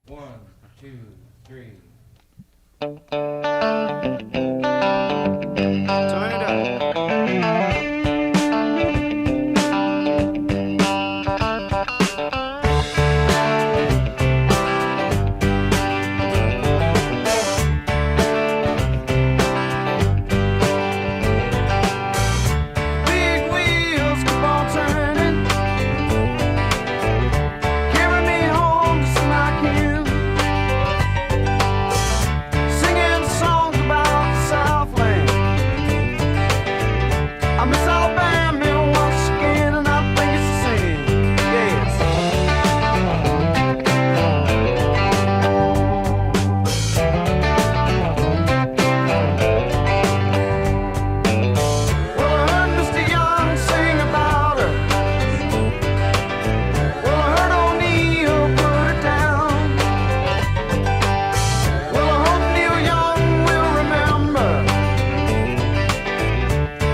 1, 2, 3. Turn it up. Big wheels keep on turning, carry me home to see my kin, singing songs about the Southland. I miss Alabama once again, and I think it's the same. Yes. Well, I heard Mr. Young sing about her. Well, I heard O'Neill put it down. Well, I hope Neil Young will remember.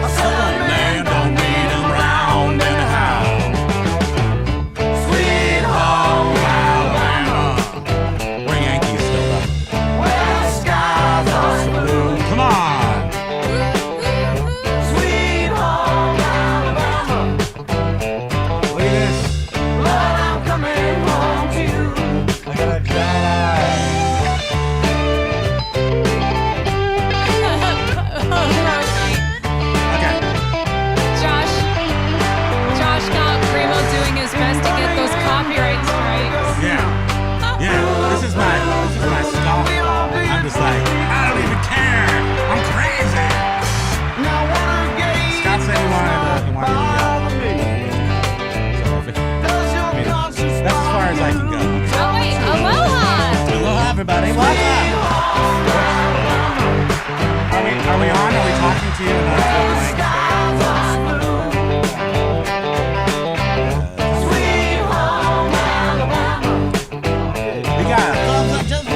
I said that man don't need 'em round anyhow. Sweet home Alabama, We're Yankees still, though. where skies are blue. Come on. Sweet home Alabama, Look at this. Lord, I'm coming home to you. Look at that drive. Okay. Josh got Primo doing his best to get those copyright strikes. Yeah. This is my stall. I'm just like, I don't even care. I'm crazy. Now Watergate Scott said he wanted to bother me. so if it, Does your I mean, conscience that's as far as I can go. Oh wait, aloha! Hello, everybody. Welcome. Are we on? Are we talking to you? No, it's like, we got a thumbs up just for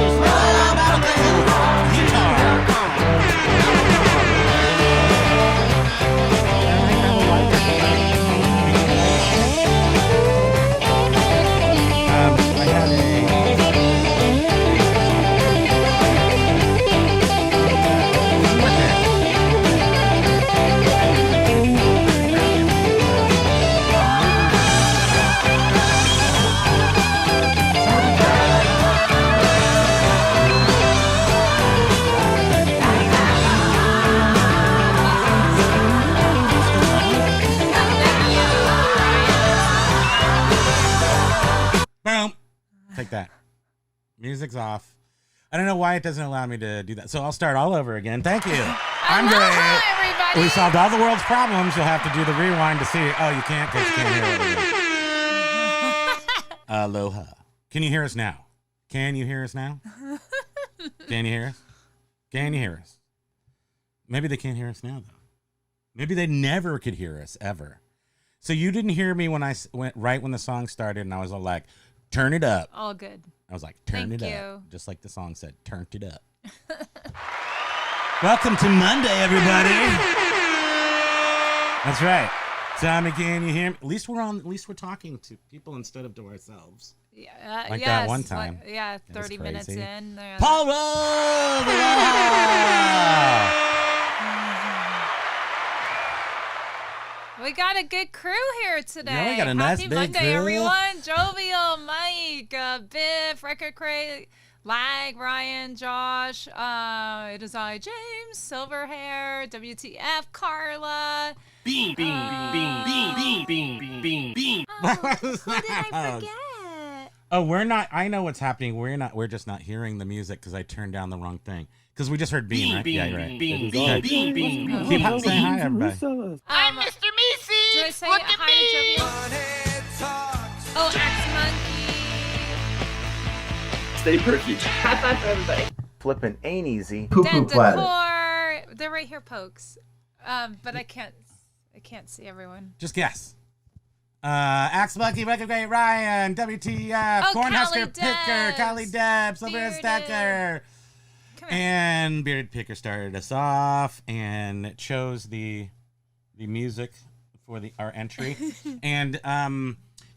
guitar. I had Boom. Take that. Music's off. I don't know why it doesn't allow me to do that. So I'll start all over again. Thank you. I'm great. Aloha, everybody! We solved all the world's problems. You'll have to do the rewind to see. Oh, you can't because you can't hear what we're doing. Aloha. Can you hear us now? Can you hear us now? Can you hear us? Can you hear us? Maybe they can't hear us now, though. Maybe they never could hear us, ever. So you didn't hear me when I went right when the song started, and I was all like, turn it up. All good. I was like, turn Thank it you. up. Just like the song said, turned it up. Welcome to Monday, everybody. That's right. Tommy, can you hear me? At least we're talking to people instead of to ourselves. Yeah, Like yes, that one time. Like, yeah, That was 30 minutes crazy. in. Paul Rove! Aloha! We got a good crew here today. Yeah, we got a nice Happy big Monday, crew. everyone. Jovial, Mike, Biff, Record Crate, Lag, Ryan, Josh. It is I, James, Silverhair, WTF, Carla. Beam, beam, beam, beam, beam, beam, beam, beam, beam. Oh, who did I forget? Oh, we're not. I know what's happening. We're just not hearing the music because I turned down the wrong thing. Because we just heard Beam, right? Yeah, you're right. Beam, Okay. beam, beam, beam, Keep on saying hi, everybody. I'm Mr. Meeseeks. Did I say Look hi at to me. Jovial? Oh, X Monkey. Stay perky. High five for everybody. Flipping ain't easy. Den Decor. They're right here, pokes. But I can't see everyone. Just guess. Axe Bucky, Record Great Ryan, WTF, Oh, Cornhusker Callie Picker, Debs, Callie Debs, Silver Bearded. Stacker. Come here. And Bearded Picker started us off and chose the music for our entry. And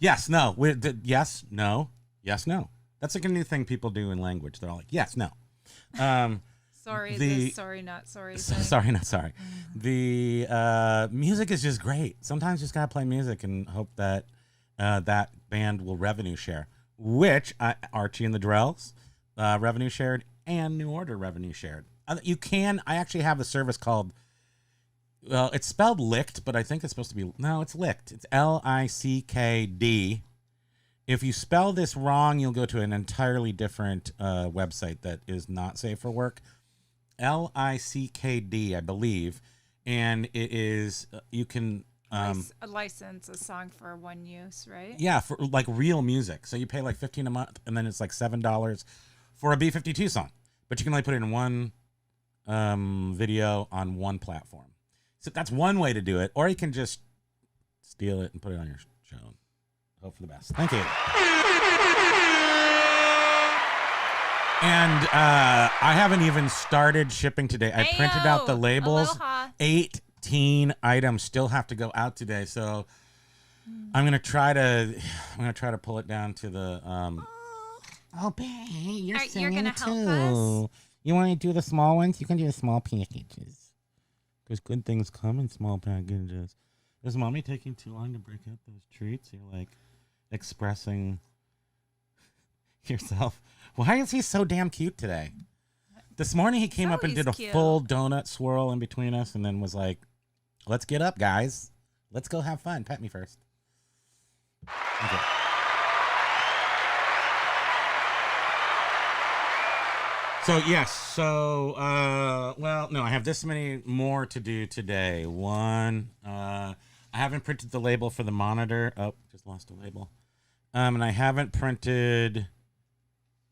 yes, no, yes, no, yes, no. That's like a new thing people do in language. They're all like, yes, no. Sorry, The- sorry, not sorry. Sorry, not sorry. The music is just great. Sometimes you just gotta play music and hope that that band will revenue share, which Archie and the Drells revenue shared and New Order revenue shared. You can. I actually have a service called. Well, it's spelled licked, but I think it's supposed to be. No, it's licked. It's LICKD. If you spell this wrong, you'll go to an entirely different website that is not safe for work. LICKD, I believe, and it is you can A license, a song for one use, right? yeah, for like real music. So you pay like $15 a month, and then it's like $7 for a B-52 song, but you can only put it in one video on one platform. So that's one way to do it, or you can just steal it and put it on your show. Hope for the best. Thank you. And I haven't even started shipping today. I printed out the labels. Aloha. 18 items still have to go out today, so I'm gonna try to pull it down to the. Oh, babe, you're gonna help too. us? You want to do the small ones? You can do the small packages. Because good things come in small packages. Is mommy taking too long to break up those treats? You're like expressing yourself. Why is he so damn cute today? This morning he came up and did a cute. full donut swirl in between us and then was like, let's get up, guys. Let's go have fun. Pet me first. Okay. So, yes. So, well, no, I have this many more to do today. One, I haven't printed the label for the monitor. Oh, just lost a label. And I haven't printed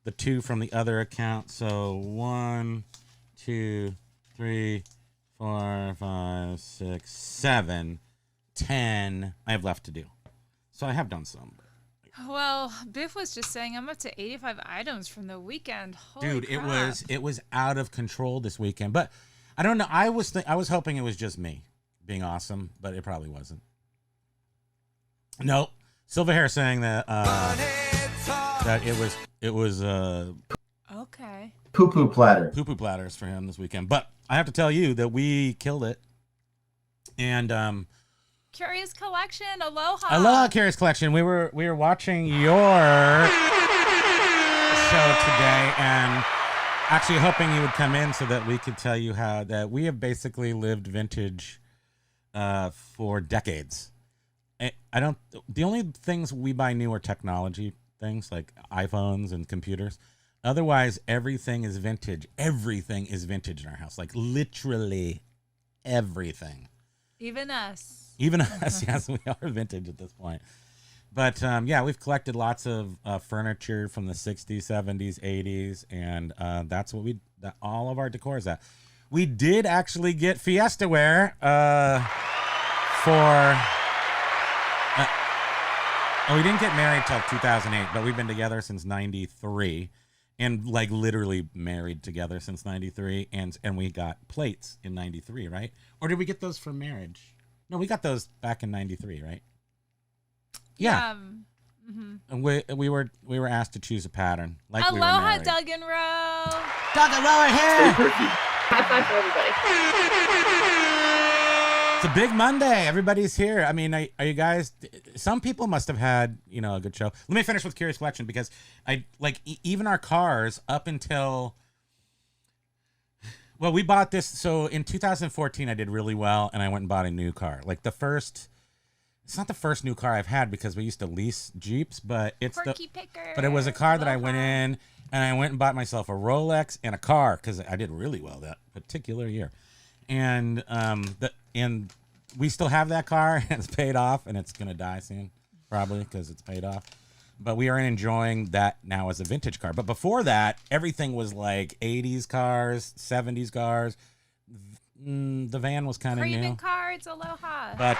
the 2 from the other account. So 1, 2, 3, 4, 5, 6, 7, 10 I have left to do. So I have done some. Well, Biff was just saying I'm up to 85 items from the weekend. Holy Dude, crap. it was out of control this weekend. But I don't know. I was hoping it was just me being awesome, but it probably wasn't. Nope. Silver Hair saying that that it was Okay. Poo-poo platter. poo-poo platters for him this weekend. But I have to tell you that we killed it. And Curious Collection, aloha. Aloha, Curious Collection. We were watching your show today and actually hoping you would come in so that we could tell you how that we have basically lived vintage for decades. The only things we buy new are technology things like iPhones and computers. Otherwise, everything is vintage. Everything is vintage in our house. Like literally everything. Even us. Even us, yes, we are vintage at this point. But yeah, we've collected lots of furniture from the 60s, 70s, 80s, and that's what all of our decor is at. We did actually get Fiesta wear for. We didn't get married till 2008, but we've been together since '93, and like literally married together since '93, and we got plates in '93, right? Or did we get those for marriage? No, we got those back in '93, right? Yeah. And we were asked to choose a pattern. Like we were Aloha, married. Doug and Roe. Doug and Roe are here. High five for everybody. It's a big Monday. Everybody's here. I mean, are you guys? Some people must have had a good show. Let me finish with Curious Collection because I like even our cars up until. Well, we bought this. So in 2014, I did really well, and I went and bought a new car. Like it's not the first new car I've had because we used to lease Jeeps, but Porky Picker. But it was a car that I Aloha. went in, and I went and bought myself a Rolex and a car because I did really well that particular year. And and we still have that car, and it's paid off, and it's gonna die soon, probably because it's paid off. But we are enjoying that now as a vintage car. But before that, everything was like 80s cars, 70s cars. The van was kind of new. Craving cards, aloha. But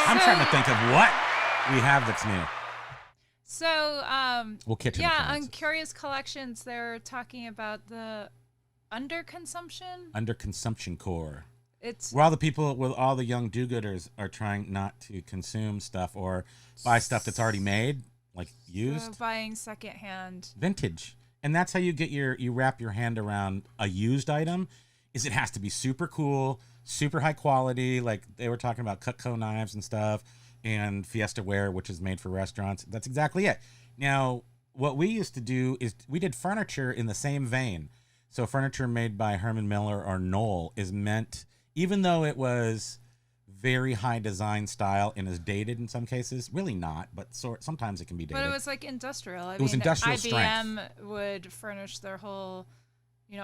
I'm trying to think of what we have that's new. So, We'll kitchen yeah, on appliances. Curious Collections, they're talking about the underconsumption. Under consumption core. It's Where all the people with all the young do-gooders are trying not to consume stuff or buy stuff that's already made, like used, buying secondhand. vintage. And that's how you wrap your hand around a used item, is it has to be super cool, super high quality. Like they were talking about Cutco knives and stuff, and Fiesta ware, which is made for restaurants. That's exactly it. Now, what we used to do is we did furniture in the same vein. So furniture made by Herman Miller or Knoll is meant, even though it was very high design style and is dated in some cases, really not, but sometimes it can be dated. But it was like industrial. It was industrial IBM would furnish their whole,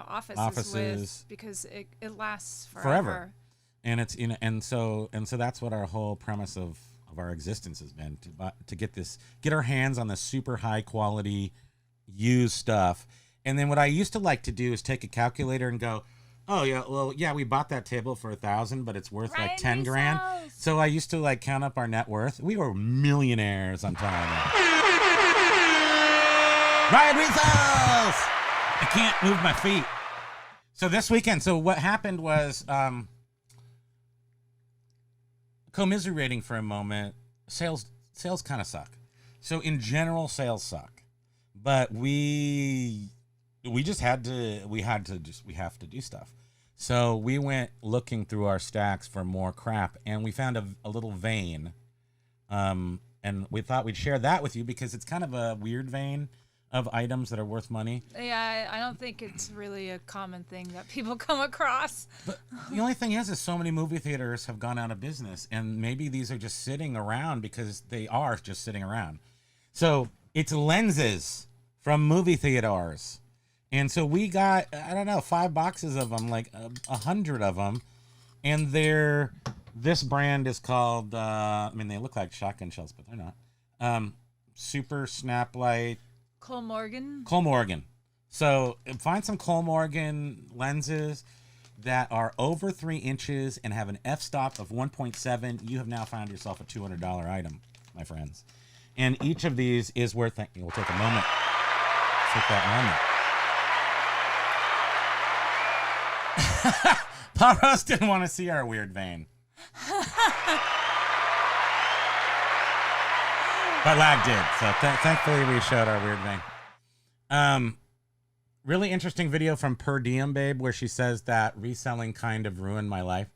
offices with, because it lasts forever. And it's and so that's what our whole premise of our existence has been, to get our hands on the super high quality used stuff. And then what I used to like to do is take a calculator and go, oh yeah, well yeah, we bought that table for $1,000, but it's worth like 10 grand. So I used to like count up our net worth. We were millionaires, I'm telling you. Ryan Results! I can't move my feet. So this weekend, so what happened was, commiserating for a moment, sales kind of suck. So in general, sales suck, but we have to do stuff. So we went looking through our stacks for more crap, and we found a little vein, and we thought we'd share that with you because it's kind of a weird vein of items that are worth money. Yeah, I don't think it's really a common thing that people come across. But the only thing is so many movie theaters have gone out of business, and maybe these are just sitting around because they are just sitting around. So it's lenses from movie theaters. And so we got, 5 boxes of them, like 100 of them. And this brand is called, they look like shotgun shells, but they're not. Super Snap Light. Cole Morgan. So find some Cole Morgan lenses that are over 3 inches and have an f-stop of 1.7. You have now found yourself a $200 item, my friends. And each of these is worth, we'll take a moment. Take that moment. Paros didn't want to see our weird vein. But Lag did, so thankfully we showed our weird vein. Really interesting video from Per Diem Babe where she says that reselling kind of ruined my life.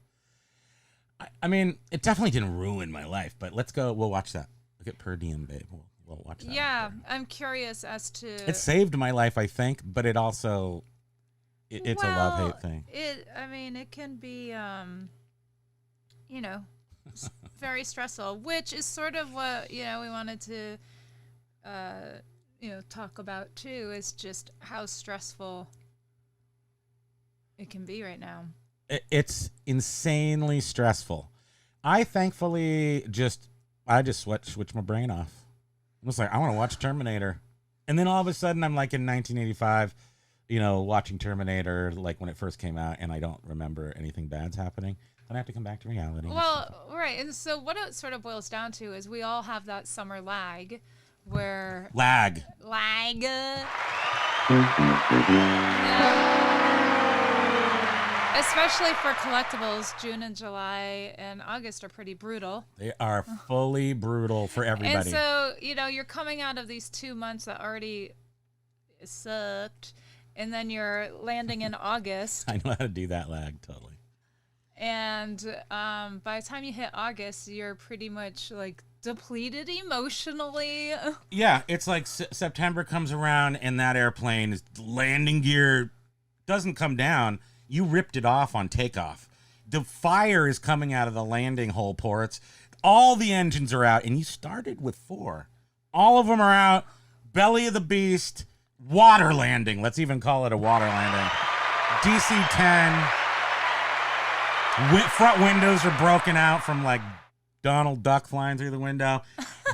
I mean, it definitely didn't ruin my life, but we'll watch that. Look at Per Diem Babe. We'll watch that. Yeah, I'm curious as to... It saved my life, I think, but it also... It's a love-hate thing. It can be, very stressful, which is sort of what, we wanted to, talk about too, is just how stressful it can be right now. It's insanely stressful. I thankfully I just switched my brain off. I was like, I want to watch Terminator. And then all of a sudden I'm like in 1985, watching Terminator, like when it first came out, and I don't remember anything bad's happening. Then I have to come back to reality. Well, right. And so what it sort of boils down to is we all have that summer lag where... Lag. Especially for collectibles, June and July and August are pretty brutal. They are fully brutal for everybody. And so, you're coming out of these 2 months that already sucked, and then you're landing in August. I know how to do that lag, totally. And by the time you hit August, you're pretty much like depleted emotionally. Yeah, it's like September comes around and that airplane is landing gear doesn't come down. You ripped it off on takeoff. The fire is coming out of the landing hole ports. All the engines are out, and you started with 4. All of them are out. Belly of the beast. Water landing. Let's even call it a water landing. DC-10. Front windows are broken out from like Donald Duck flying through the window.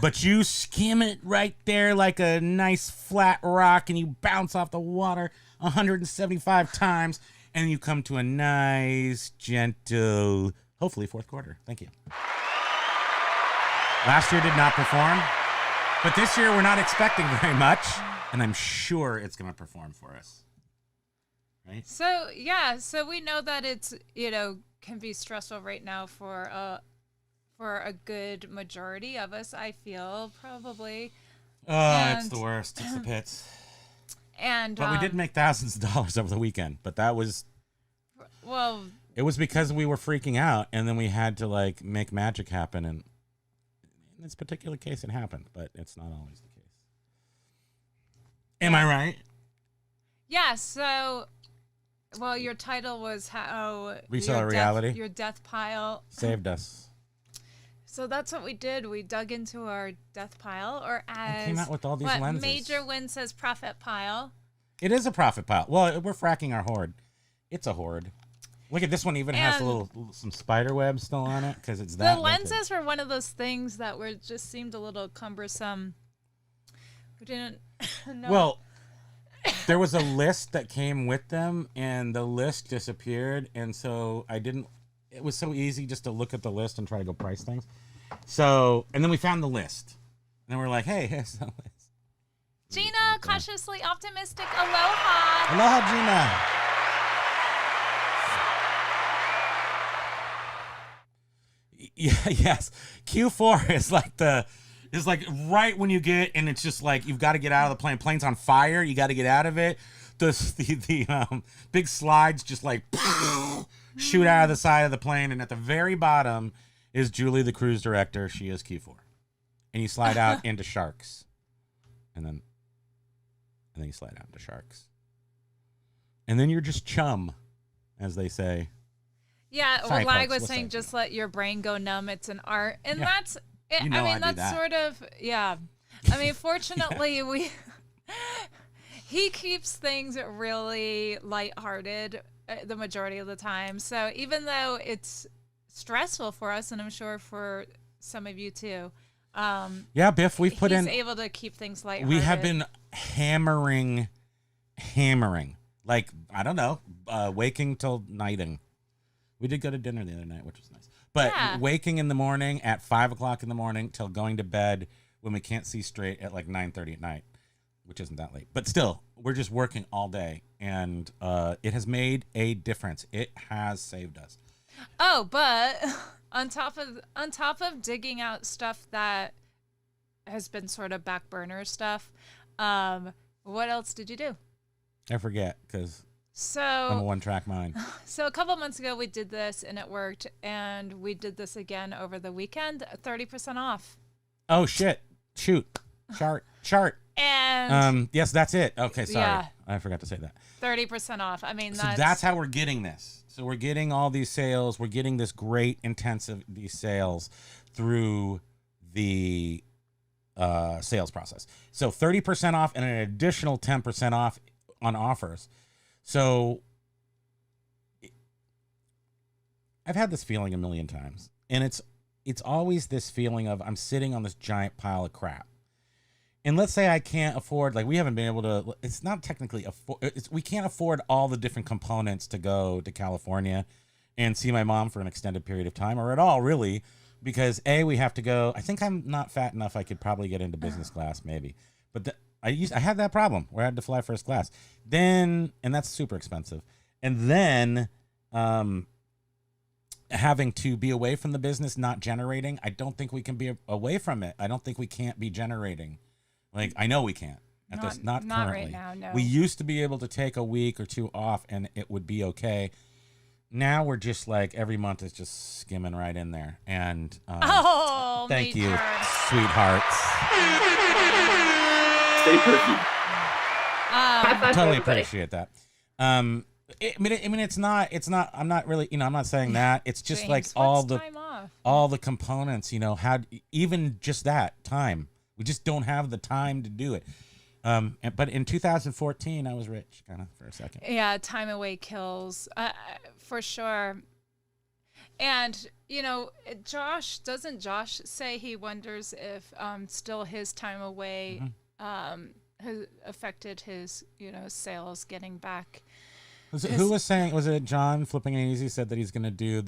But you skim it right there like a nice flat rock, and you bounce off the water 175 times, and you come to a nice, gentle, hopefully fourth quarter. Thank you. Last year did not perform, but this year we're not expecting very much, and I'm sure it's going to perform for us. Right? So we know that it's, can be stressful right now for a good majority of us, I feel, probably. Oh, it's And- the worst. It's the pits. And But we did make thousands of dollars over the weekend. But that was, well, it was because we were freaking out, and then we had to like make magic happen. And in this particular case, it happened, but it's not always the case. Am I right? yeah. So, well, your title was how Reseller reality. your death pile. Saved us. So that's what we did. We dug into our death pile, or as came out with all these what lenses. Major Win says, profit pile. It is a profit pile. Well, we're fracking our hoard. It's a hoard. Look at this one. Even has And- some spider web still on it because it's that. The lenses were one of those things that were just seemed a little cumbersome. We didn't know. Well, there was a list that came with them, and the list disappeared, and so I didn't. It was so easy just to look at the list and try to go price things. So, and then we found the list, and we're like, "Hey, here's the list." Gina, cautiously optimistic. Aloha. Aloha, Gina. Yeah, yes. Q4 is like right when you get, and it's just like you've got to get out of the plane. Plane's on fire. You got to get out of it. The big slides just like shoot out of the side of the plane, and at the very bottom is Julie, the cruise director. She is Q4, and you slide out into sharks, and then you slide out into sharks, and then you're just chum, as they say. Yeah, Sorry, well, Lag folks, was what's saying that? just let your brain go numb. It's an art. And Yeah. that's, it, You know I mean, I do that's that. sort of, yeah. I mean, fortunately, he keeps things really lighthearted the majority of the time. So even though it's stressful for us, and I'm sure for some of you too, Yeah, Biff, we've put he's in. able to keep things lighthearted. We have been hammering. Like, I don't know, waking till nighting. We did go to dinner the other night, which was nice. But Yeah. waking in the morning at 5 o'clock in the morning till going to bed when we can't see straight at like 9:30 at night, which isn't that late. But still, we're just working all day, and it has made a difference. It has saved us. Oh, but on top of digging out stuff that has been sort of back burner stuff, what else did you do? I forget because I'm a So, one-track mind. a couple months ago we did this and it worked, and we did this again over the weekend, 30% off. Oh, shit. Shoot. Chart. And Yes, that's it. Okay, sorry. Yeah. I forgot to say that. 30% off. I mean, So that's how we're getting this. So we're getting all these sales. We're getting this great intensive these sales through the sales process. So 30% off and an additional 10% off on offers. So I've had this feeling a million times, and it's always this feeling of I'm sitting on this giant pile of crap. And let's say I can't afford, like we haven't been able to, it's not technically, we can't afford all the different components to go to California and see my mom for an extended period of time, or at all really, because we have to go, I think I'm not fat enough, I could probably get into business class maybe. But I had that problem where I had to fly first class. Then, and that's super expensive. And then having to be away from the business, not generating, I don't think we can be away from it. I don't think we can't be generating. Like, I know we can't. Not currently. right now, no. We used to be able to take a week or two off and it would be okay. Now we're just like, every month is just skimming right in there. And thank you, Major. sweethearts. Stay perky. High five for Totally everybody. appreciate that. I mean, it's not, I'm not really, I'm not saying that. It's just James, like what's time off? all the components, even just that time. We just don't have the time to do it. But in 2014, I was rich, kind of, for a second. Yeah, time away kills, for sure. And, Josh say he wonders if still his time away has affected his, sales getting back. Who was saying, was it John Flipping and Easy said that he's going to do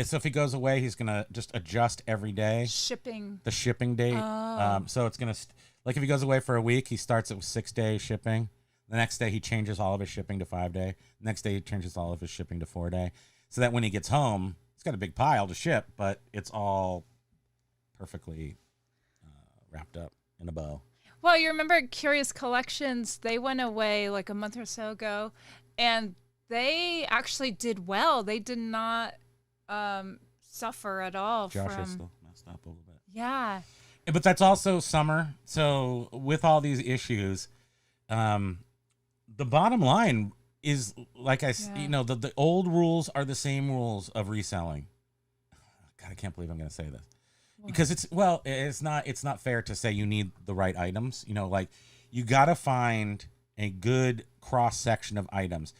so if he goes away, he's going to just adjust every day. Shipping. The shipping date. Oh. So it's going to, like if he goes away for a week, he starts it with 6-day shipping. The next day he changes all of his shipping to 5-day. The next day he changes all of his shipping to 4-day. so that when he gets home, he's got a big pile to ship, but it's all perfectly wrapped up in a bow. Well, you remember Curious Collections? They went away like a month or so ago, and they actually did well. They did not suffer at all Josh from. is still messed up a little bit. Yeah. But that's also summer. So with all these issues, the bottom line is, like the old rules are the same rules of reselling. God, I can't believe I'm going to say this. Because it's not fair to say you need the right items. Like you got to find a good cross section of items.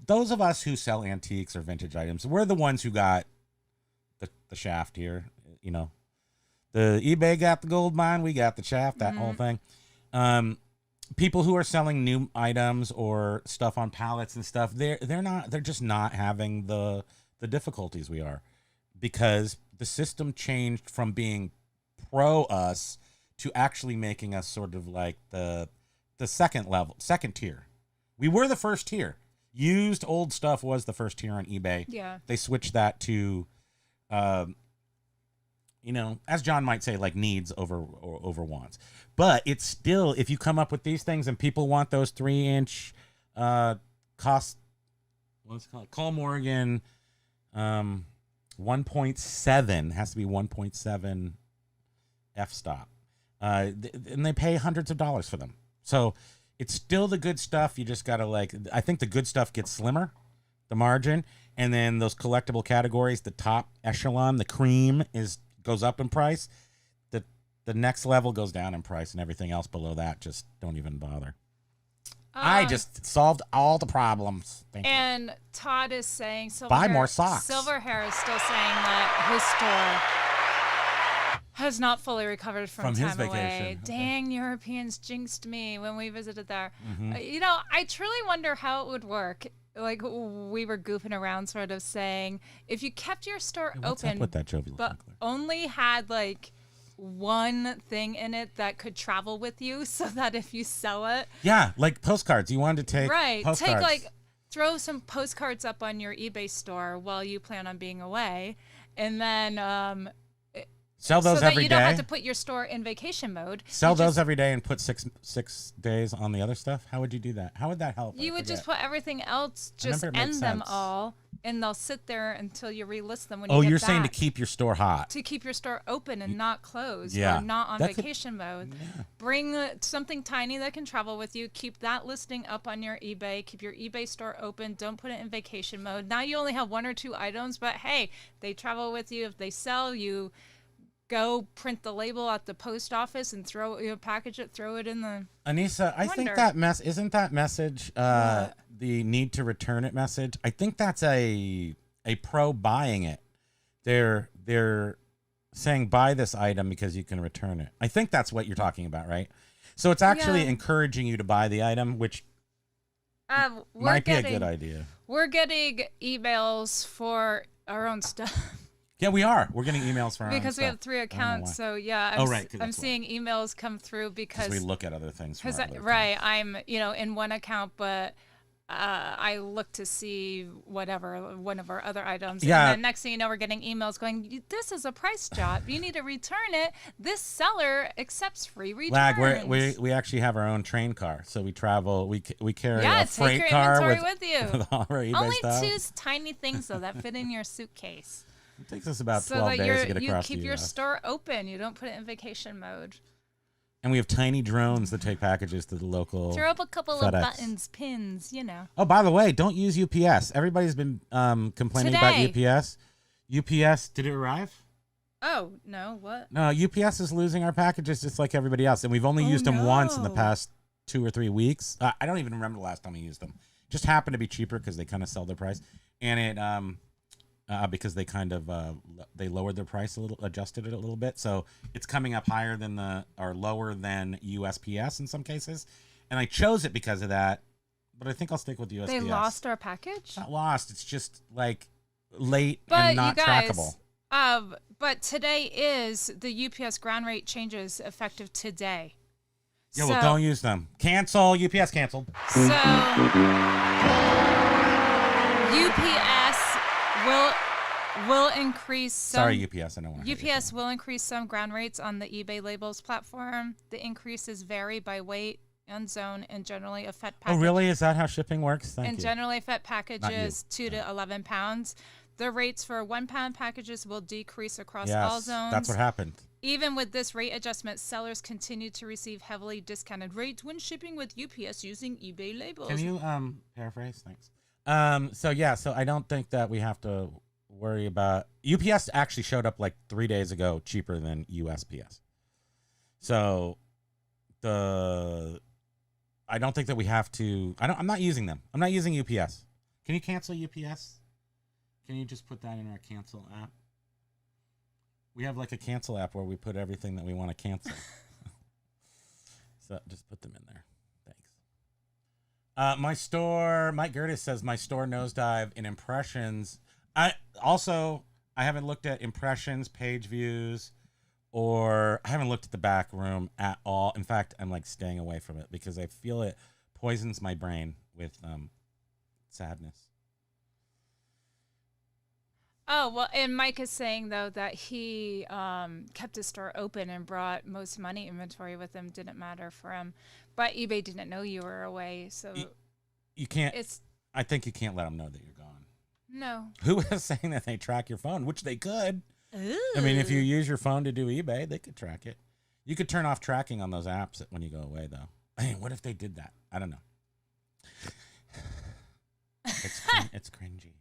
Those of us who sell antiques or vintage items, we're the ones who got the shaft here. The eBay got the gold mine, we got the shaft, that whole thing. People who are selling new items or stuff on pallets and stuff, they're just not having the difficulties we are, because the system changed from being pro us to actually making us sort of like the second tier. We were the first tier. Used old stuff was the first tier on eBay. Yeah. They switched that to, as John might say, like needs over wants. But it's still, if you come up with these things and people want those 3-inch what's it called? Call Morgan 1.7, has to be 1.7 f-stop. And they pay hundreds of dollars for them. So it's still the good stuff. You just got to I think the good stuff gets slimmer, the margin. And then those collectible categories, the top echelon, the cream goes up in price. The next level goes down in price, and everything else below that just don't even bother. I just solved all the problems. Thank you. And Todd is saying Buy more socks. Silver Hair is still saying that his store has not fully recovered from his time away. vacation. Dang, Europeans jinxed me when we visited there. Mm-hmm. I truly wonder how it would work. Like, we were goofing around sort of saying, if you kept your store What's open, up with that jovial but sprinkler? only had one thing in it that could travel with you, so that if you sell it, Yeah, like postcards. You wanted to take postcards. throw some postcards up on your eBay store while you plan on being away, and then Sell those so that every you don't day. have to put your store in vacation mode. Sell You those just- every day and put six days on the other stuff. How would you do that? How would that help? You would just forget. put everything else, I just remember it made end them sense. all, and they'll sit there until you relist them when Oh, you get you're saying to back. keep your store hot. To keep your store open and not closed, Yeah. or not on That could- vacation mode. Bring something tiny that can travel with you. Keep that listing up on your eBay. Keep your eBay store open. Don't put it in vacation mode. Now you only have 1 or 2 items, but hey, they travel with you. If they sell, you go print the label at the post office and package it, throw it in the. Anissa, I think Wonder. isn't that message the need to return it message? I think that's a pro buying it. They're saying buy this item because you can return it. I think that's what you're talking about, right? So it's actually Yeah. encouraging you to buy the item, which might be a good idea. We're getting emails for our own stuff. Yeah, we are. We're getting emails from our own Because we stuff. have 3 I don't know accounts, why. so yeah, Oh, right, 'cause I'm that's why. seeing emails come through Because because we look at other things. From our other right, I'm in one account, but I look to see one of our other items. Yeah. And then next thing you know, we're getting emails going, "This is a price drop. You need to return it. This seller accepts free returns." Lag, we actually have our own train car, so we travel. We carry a take freight your car inventory with, with you. with all our eBay Only stuff. 2 tiny things though that fit in your suitcase. It takes us about So 12 that days to get you across keep the your US. store open. You don't put it in vacation mode. And we have tiny drones that take packages to the local. Throw up a couple FedEx. of buttons, pins, Oh, by the way, don't use UPS. Everybody's been complaining about Today. UPS. UPS, did it arrive? Oh, no, what? No, UPS is losing our packages just like everybody else, and we've only used them once in the no. past 2 or 3 weeks. I don't even remember the last time we used them. Just happened to be cheaper because they kind of sell their price, and it because they kind of they lowered their price a little, adjusted it a little bit, so it's coming up higher than or lower than USPS in some cases, and I chose it because of that. But I think I'll stick with USPS. They lost our package? It's not lost. It's just like late But and not you guys, trackable. But today is the UPS ground rate changes effective today. Yeah, well, don't use them. Cancel. UPS canceled. So UPS will increase some. Sorry, UPS. I don't want to. UPS will increase some ground rates on the eBay labels platform. The increases vary by weight and zone and generally affect Oh, really? Is that how shipping works? Thank you. generally affect packages 2 to 11 pounds. The rates for 1 pound packages will decrease across all zones. That's what happened. Even with this rate adjustment, sellers continue to receive heavily discounted rates when shipping with UPS using eBay labels. Can you paraphrase? Thanks. So I don't think that we have to worry about UPS actually showed up like 3 days ago cheaper than USPS. So I don't think that we have to I'm not using them. I'm not using UPS. Can you cancel UPS? Can you just put that in our cancel app? We have like a cancel app where we put everything that we want to cancel. So just put them in there. Thanks. My store, Mike Gertis says my store nosedive in impressions. I haven't looked at impressions, page views, or I haven't looked at the back room at all. In fact, I'm like staying away from it because I feel it poisons my brain with sadness. Oh, well, and Mike is saying, though, that he kept his store open and brought most money inventory with him. Didn't matter for him. But eBay didn't know you were away, so... You can't... I think you can't let them know that you're gone. No. Who is saying that they track your phone? Which they could. Ooh. I mean, if you use your phone to do eBay, they could track it. You could turn off tracking on those apps when you go away, though. Hey, what if they did that? I don't know. It's cringy.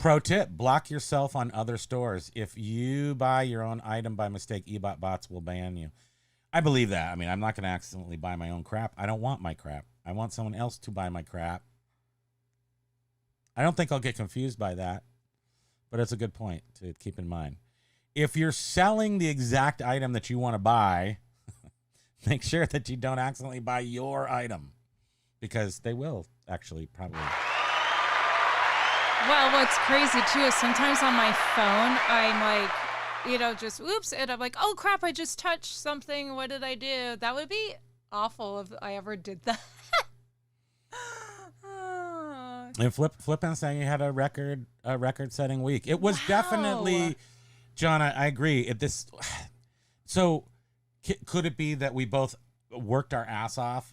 Pro tip, block yourself on other stores. If you buy your own item by mistake, eBot bots will ban you. I believe that. I mean, I'm not going to accidentally buy my own crap. I don't want my crap. I want someone else to buy my crap. I don't think I'll get confused by that, but it's a good point to keep in mind. If you're selling the exact item that you want to buy, make sure that you don't accidentally buy your item because they will actually probably... Well, what's crazy, too, is sometimes on my phone, I'm like, just, oops, and I'm like, oh, crap, I just touched something. What did I do? That would be awful if I ever did that. And Flippin' saying you had a record-setting week. It was definitely, John, I agree. So could it be that we both worked our ass off,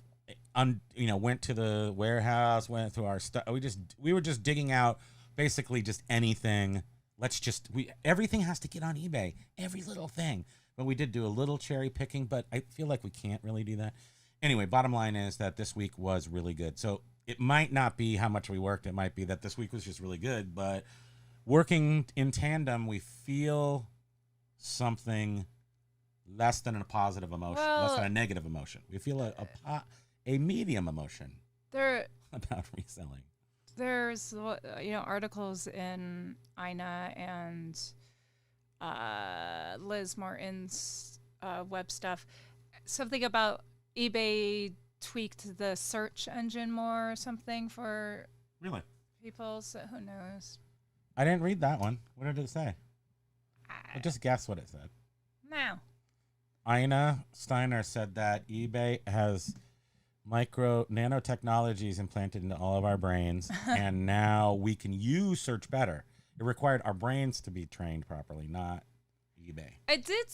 went to the warehouse, went through our stuff. We were just digging out basically just anything. Everything has to get on eBay, every little thing. But we did do a little cherry picking, but I feel like we can't really do that. Anyway, bottom line is that this week was really good. So it might not be how much we worked. It might be that this week was just really good, but working in tandem, we feel something less than a positive emotion, less than a negative emotion. We feel a medium emotion about reselling. There's articles in Ina and Liz Martin's web stuff, something about eBay tweaked the search engine more or something for people. So who knows? I didn't read that one. What did it say? I just guess what it said. No. Ina Steiner said that eBay has nanotechnologies implanted into all of our brains, and now we can use search better. It required our brains to be trained properly, not eBay. I did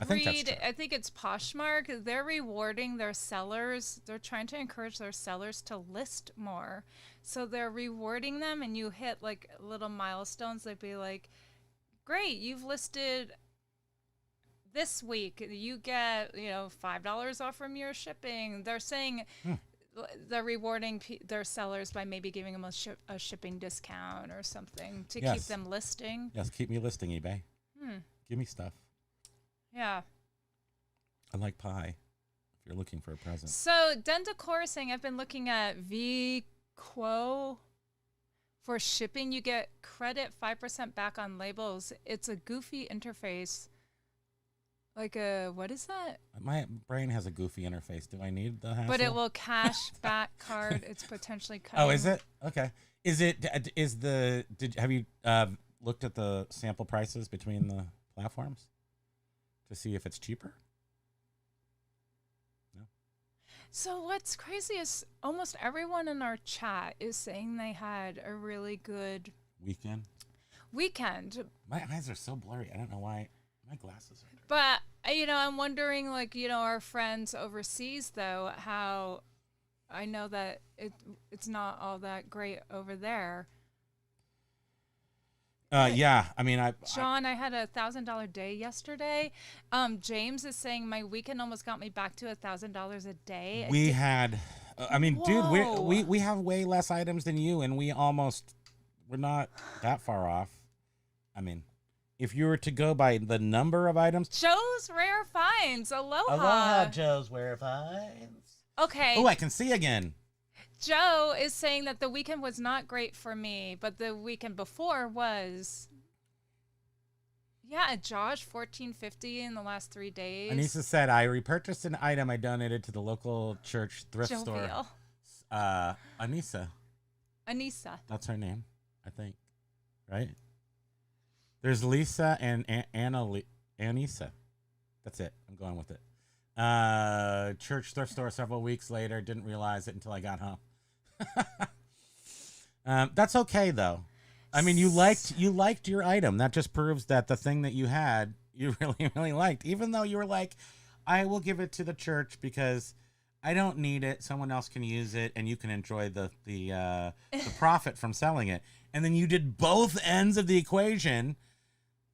read, I think it's Poshmark. They're rewarding their sellers. They're trying to encourage their sellers to list more. So they're rewarding them, and you hit like little milestones. They'd be like, great, you've listed this week. You get, $5 off from your shipping. They're saying they're rewarding their sellers by maybe giving them a shipping discount or something to keep them listing. Yes, keep me listing, eBay. Give me stuff. Yeah. I like pie if you're looking for a present. So Dendecor is saying, I've been looking at VQuo for shipping. You get credit 5% back on labels. It's a goofy interface. Like what is that? My brain has a goofy interface. Do I need the hassle? But it will cash back card. It's potentially cutting. Oh, is it? Okay. Have you looked at the sample prices between the platforms to see if it's cheaper? No. So what's crazy is almost everyone in our chat is saying they had a really good Weekend. weekend. My eyes are so blurry. I don't know why. My glasses are. But I'm wondering, like, our friends overseas, though, how I know that it's not all that great over there. Yeah. I mean, John, I had a $1,000 day yesterday. James is saying my weekend almost got me back to $1,000 a day. we had. I mean, dude, Whoa. we have way less items than you, and we're not that far off. I mean, if you were to go by the number of items. Joe's Rare Finds. Aloha. Aloha, Joe's Rare Finds. Okay. Oh, I can see again. Joe is saying that the weekend was not great for me, but the weekend before was. Yeah, Josh, $14.50 in the last 3 days. Anissa said, I repurchased an item I donated to the local church thrift store. Jovial. Anissa. That's her name, I think. Right? There's Lisa and Anissa. That's it. I'm going with it. Church thrift store several weeks later. Didn't realize it until I got home. That's okay though. I mean, you liked your item. That just proves that the thing that you had, you really, really liked. Even though you were like, I will give it to the church because I don't need it. Someone else can use it, and you can enjoy the profit from selling it. And then you did both ends of the equation.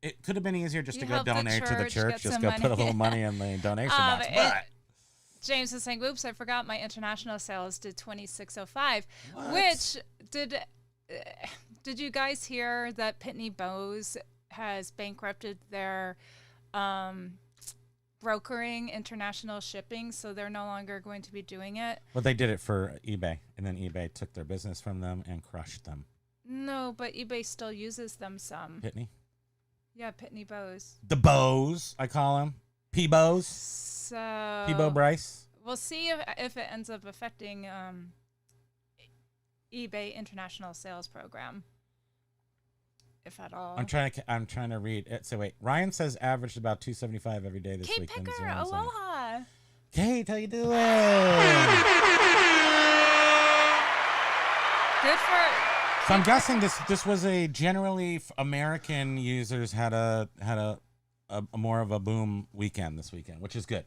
It could have been easier just You to go helped the donate to the church, church. get Just some go money. put a little money in the donation box. But James is saying, "Oops, I forgot my international sales did 2605." What? Which did you guys hear that Pitney Bowes has bankrupted their brokering international shipping, so they're no longer going to be doing it? Well, they did it for eBay, and then eBay took their business from them and crushed them. No, but eBay still uses them some. Pitney? Yeah, Pitney Bowes. The Bows, I call him. P-Bows. So P-Bo Bryce. we'll see if it ends up affecting eBay international sales program, if at all. I'm trying to read it. So wait, Ryan says averaged about 275 every day this Kate weekend. Picker, 0 and 7. aloha. Kate, how you doing? Good for. So I'm guessing this was a generally American users had a more of a boom weekend this weekend, which is good.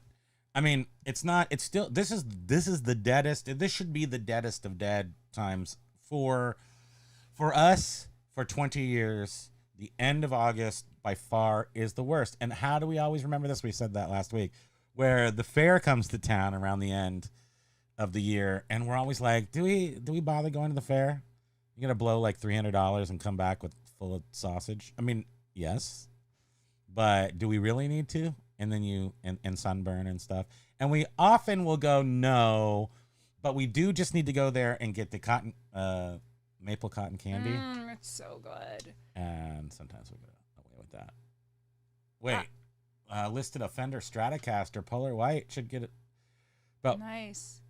I mean, it's not. It's still. This is the deadest. This should be the deadest of dead times for us for 20 years. The end of August by far is the worst. And how do we always remember this? We said that last week, where the fair comes to town around the end of the year, and we're always like, do we bother going to the fair? You're gonna blow like $300 and come back with full of sausage. I mean, yes, but do we really need to? And then you and sunburn and stuff. And we often will go no, but we do just need to go there and get the cotton maple cotton candy. It's so good. And sometimes we'll get away with that. Wait, listed a Fender Stratocaster Polar White should get it. But Nice.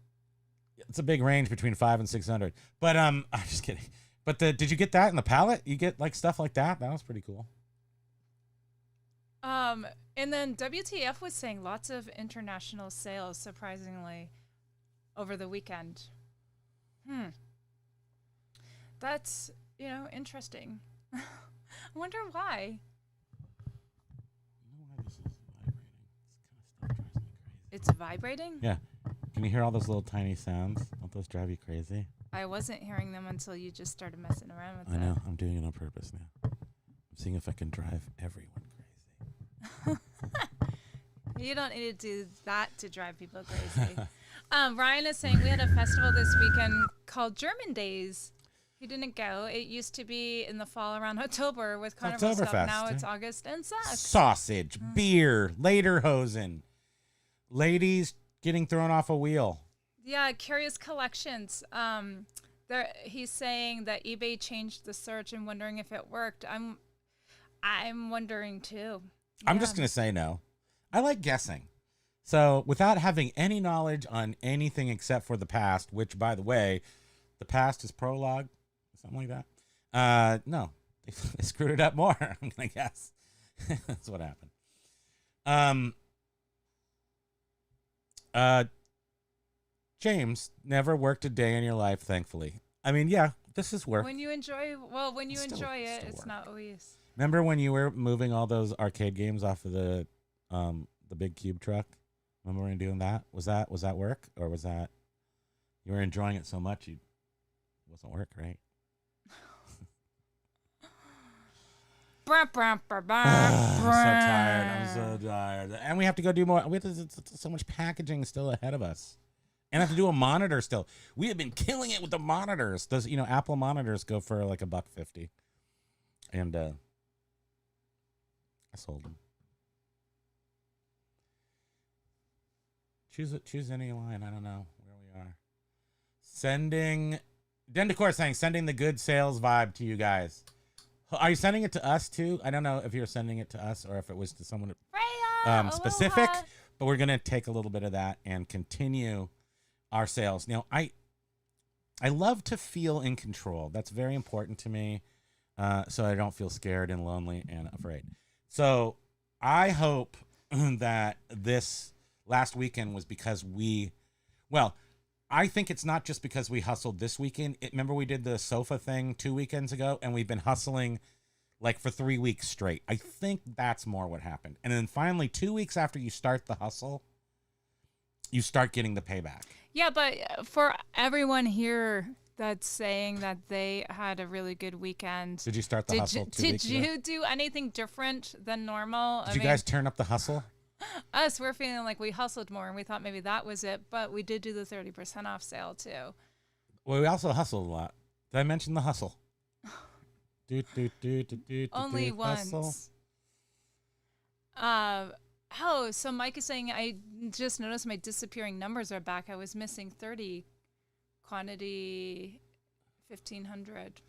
it's a big range between 500 and 600. But I'm just kidding. But did you get that in the palette? You get like stuff like that? That was pretty cool. And then WTF was saying lots of international sales, surprisingly, over the weekend. That's, interesting. I wonder why. You know why this is vibrating? This kind of stuff drives me crazy. It's vibrating? Yeah. Can you hear all those little tiny sounds? Don't those drive you crazy? I wasn't hearing them until you just started messing around with I them. know. I'm doing it on purpose now. I'm seeing if I can drive everyone crazy. You don't need to do that to drive people crazy. Ryan is saying we had a festival this weekend called German Days. He didn't go. It used to be in the fall around October with carnival stuff. Oktoberfest, Now it's yeah. August and sucks. Sausage, beer, lederhosen, ladies getting thrown off a wheel. Yeah, Curious Collections. He's saying that eBay changed the search and wondering if it worked. I'm wondering too. I'm just going to say no. I like guessing. So without having any knowledge on anything except for the past, which, by the way, the past is prologue, something like that. No, they screwed it up more, I'm going to guess. That's what happened. James, never worked a day in your life, thankfully. I mean, yeah, this is work. When you enjoy, when you Still- enjoy it, still it's work. not always. Remember when you were moving all those arcade games off of the big cube truck? Remember when you were doing that? Was that work, or was that you were enjoying it so much it wasn't work, right? Brr, brr, brr, brr, I'm so brr. tired. I'm so tired. And we have to go do more. So much packaging still ahead of us. And I have to do a monitor still. We have been killing it with the monitors. Those, Apple monitors go for like $150. And I sold them. Choose any line. I don't know where we are. Sending Dendecor saying sending the good sales vibe to you guys. Are you sending it to us too? I don't know if you're sending it to us or if it was to someone Freya, specific, aloha. but we're gonna take a little bit of that and continue our sales. Now, I love to feel in control. That's very important to me, so I don't feel scared and lonely and afraid. So I hope that this last weekend was because I think it's not just because we hustled this weekend. Remember we did the sofa thing 2 weekends ago, and we've been hustling like for 3 weeks straight. I think that's more what happened. And then finally, 2 weeks after you start the hustle, you start getting the payback. Yeah, but for everyone here that's saying that they had a really good weekend, Did you start the hustle 2 weeks did ago? you do anything different than normal? Did you guys turn up the hustle? We're feeling like we hustled more, and we thought maybe that was it, but we did do the 30% off sale too. Well, we also hustled a lot. Did I mention the hustle? Only hustle. once. So Mike is saying, I just noticed my disappearing numbers are back. I was missing 30, quantity 1,500.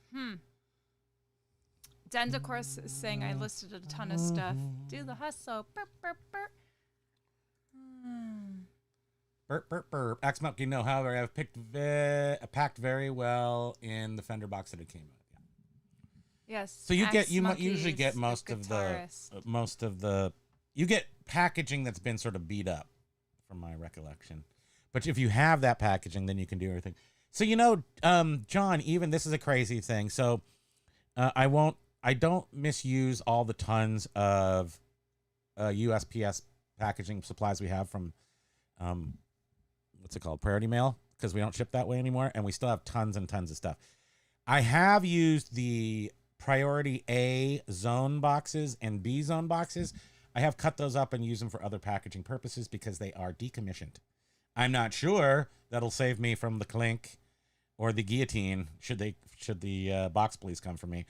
Dend, of course, is saying I listed a ton of stuff. Do the hustle. Burp, burp, burp. Burp, burp, burp. X-Milk, however, I've packed very well in the fender box that it came in. Yes. So you X-Monkey's usually get a most of the you get packaging that's been sort of beat up, from my recollection. But if you have that packaging, then you can do everything. So John, even this is a crazy thing. So I don't misuse all the tons of USPS packaging supplies we have from what's it called, Priority Mail, because we don't ship that way anymore, and we still have tons and tons of stuff. I have used the Priority A zone boxes and B zone boxes. I have cut those up and used them for other packaging purposes because they are decommissioned. I'm not sure that'll save me from the clink or the guillotine should the box police come for me.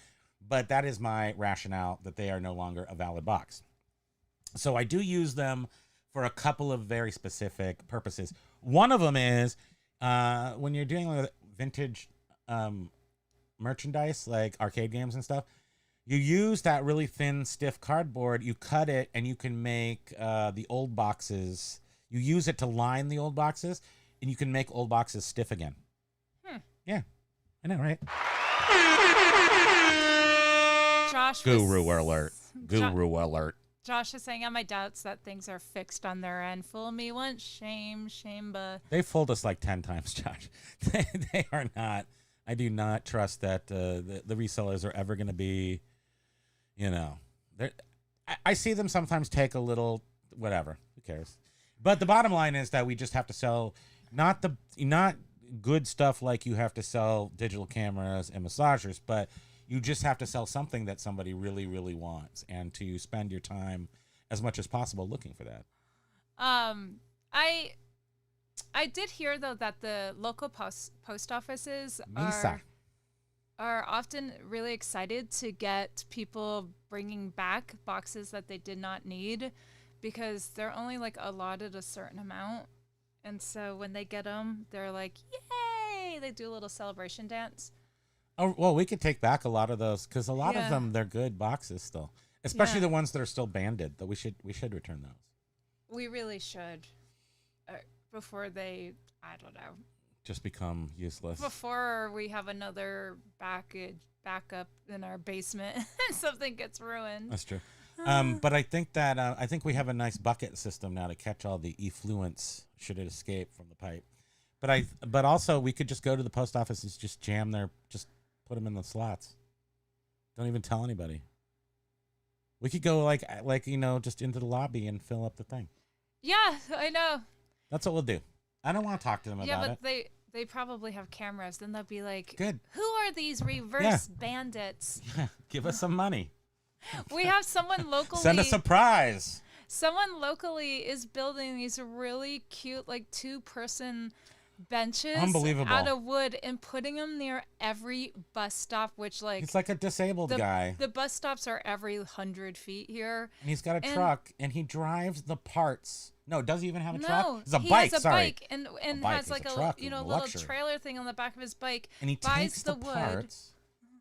But that is my rationale, that they are no longer a valid box. So I do use them for a couple of very specific purposes. One of them is when you're dealing with vintage merchandise like arcade games and stuff, you use that really thin, stiff cardboard, you cut it, and you can make the old boxes, you use it to line the old boxes, and you can make old boxes stiff again. Yeah, I know, right? Guru alert. Josh is saying, on my doubts that things are fixed on their end. Fool me once, shame, but They fooled us like 10 times, Josh. They are not. I do not trust that the resellers are ever going to be, I see them sometimes take a little, whatever, who cares? But the bottom line is that we just have to sell not good stuff like you have to sell digital cameras and massagers, but you just have to sell something that somebody really, really wants, and to spend your time as much as possible looking for that. I did hear, though, that the local post offices Misa. are often really excited to get people bringing back boxes that they did not need, because they're only like allotted a certain amount. And so when they get them, they're like, yay! They do a little celebration dance. Oh, well, we could take back a lot of those, because a lot of Yeah. them, they're good boxes still, especially Yeah. the ones that are still banded. That we should return those. We really should, before they, I don't know, Just become useless. before we have another backup in our basement and something gets ruined. That's true. But I think that we have a nice bucket system now to catch all the effluents should it escape from the pipe. But also we could just go to the post office and just just put them in the slots. Don't even tell anybody. We could go like just into the lobby and fill up the thing. Yeah, I know. That's what we'll do. I don't want to talk to them about it. Yeah, but they probably have cameras. Then they'll be like, Good. Who are these reverse bandits? Yeah, give us some money. We have someone locally. Send us a prize. Someone locally is building these really cute, like 2-person benches Unbelievable. out of wood and putting them near every bus stop, which He's like a disabled guy. The bus stops are every 100 feet here. And he's got a truck and he drives the parts. No, does he even have a No, truck? It's a he bike, has a sorry. bike and bike. has It's like a a truck, little luxury. trailer thing on the back of his bike. And he buys takes the the wood. parts.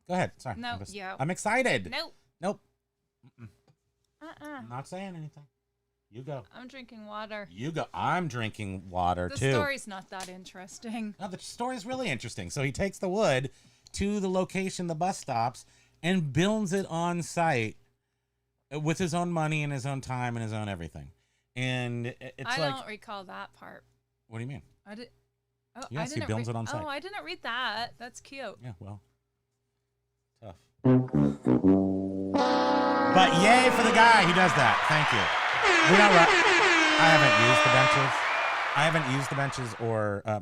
Go ahead. Sorry. No, yeah. I'm excited. Nope. I'm not saying anything. You go. I'm drinking water. You go. I'm drinking water The too. story's not that interesting. No, the story's really interesting. So he takes the wood to the location the bus stops and builds it on site with his own money and his own time and his own everything. And it's I like, don't recall that part. what do you mean? I did. Oh, Yes, I he didn't builds it on site. Oh, I didn't read that. That's cute. Yeah, well, tough. But yay for the guy who does that. Thank you. We don't. I haven't used the benches,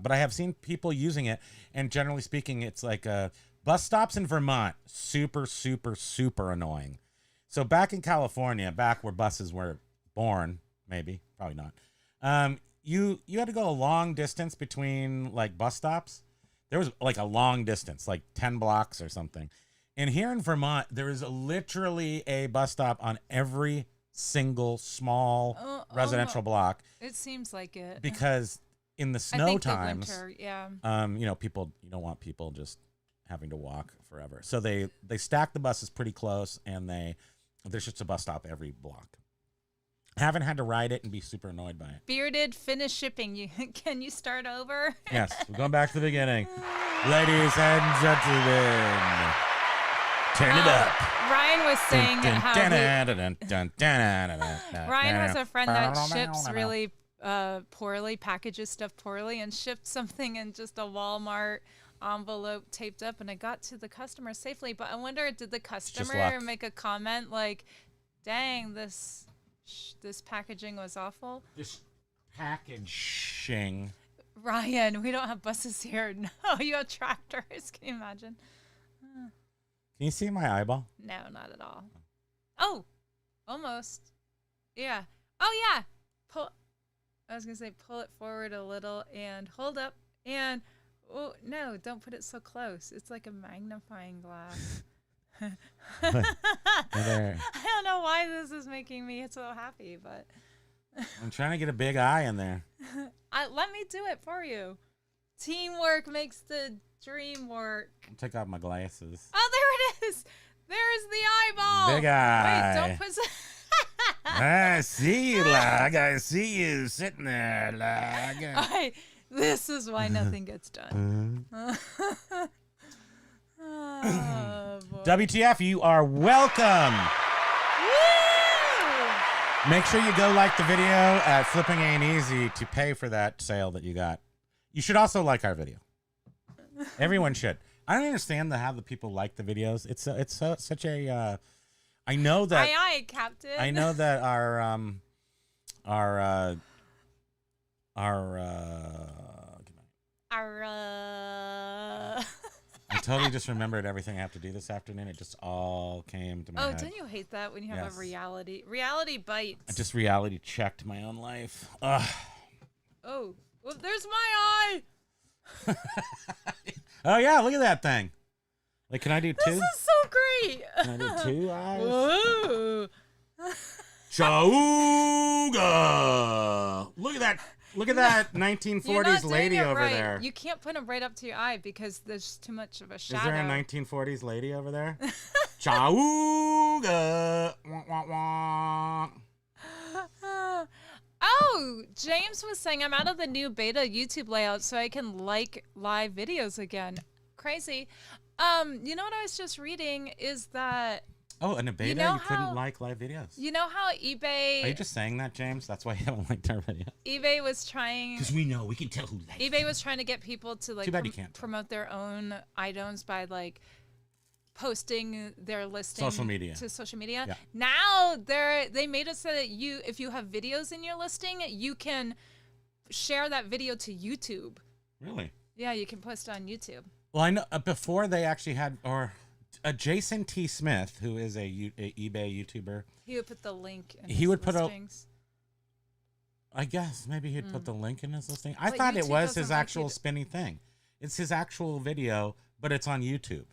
but I have seen people using it. And generally speaking, it's like bus stops in Vermont, super, super, super annoying. So back in California, back where buses were born, maybe, probably not. You had to go a long distance between like bus stops. There was like a long distance, like 10 blocks or something. And here in Vermont, there is literally a bus stop on every single small residential block. It seems like it. Because in the I snow think times, the winter, yeah. people, you don't want people just having to walk forever. So they stack the buses pretty close, and there's just a bus stop every block. Haven't had to ride it and be super annoyed by it. Bearded, finish shipping. Can you start over? Yes, we're going back to the beginning. Ladies and gentlemen, turn it up. Ryan was saying how Ryan has a friend that ships really poorly, packages stuff poorly, and shipped something in just a Walmart envelope taped up, and it got to the customer safely. But I wonder, did the customer make a comment like, "Dang, this packaging was awful"? This packaging. Ryan, we don't have buses here. No, you have tractors. Can you imagine? Can you see my eyeball? No, not at all. Oh, almost. Yeah. Oh, yeah. I was going to say pull it forward a little and hold up. And, oh, no, don't put it so close. It's like a magnifying glass. I don't know why this is making me so happy, but. I'm trying to get a big eye in there. Let me do it for you. Teamwork makes the dream work. I'll take off my glasses. Oh, there it is. There's the eyeball. Big eye. Wait, don't put. I see you, Lag. I see you sitting there, Lag. This is why nothing gets done. Oh, boy. WTF, you are welcome. Woo! Make sure you go like the video at Flipping Ain't Easy to pay for that sale that you got. You should also like our video. Everyone should. I don't understand how the people like the videos. It's such a. I know that. Aye, Captain. I know that I totally just remembered everything I have to do this afternoon. It just all came to my head. Oh, don't you hate that when you have Yes. a reality bites? I just reality checked my own life. Ugh. Oh, well, there's my eye. Oh yeah, look at that thing. Like, can I do two? This is so great. Can I do two eyes? Whoa. Chauga! Look at that! Look at that 1940s You're not doing lady it over right. there. You can't put them right up to your eye because there's too much of a shadow. Is there a 1940s lady over there? Chauga! Wah, wah, wah. Oh, James was saying I'm out of the new beta YouTube layout so I can like live videos again. Crazy. You know what I was just reading is that Oh, in a beta, know you couldn't how- like live videos. You know how Are you eBay just saying that, James? That's why you haven't liked our video. eBay was trying Because we know we can tell who likes. eBay was trying to get people to like Too bad you can't. promote their own items by like posting their listing Social media. to social media. Yeah. Now they made it so that if you have videos in your listing, you can share that video to YouTube. Really? Yeah, you can post it on YouTube. Well, I know before they actually had, or Jason T. Smith, who is a eBay YouTuber. He would put the link in He his would put a- listings. I guess maybe he'd put the link in his listing. I But thought it YouTube was doesn't his like you actual to- spinny thing. It's his actual video, but it's on YouTube.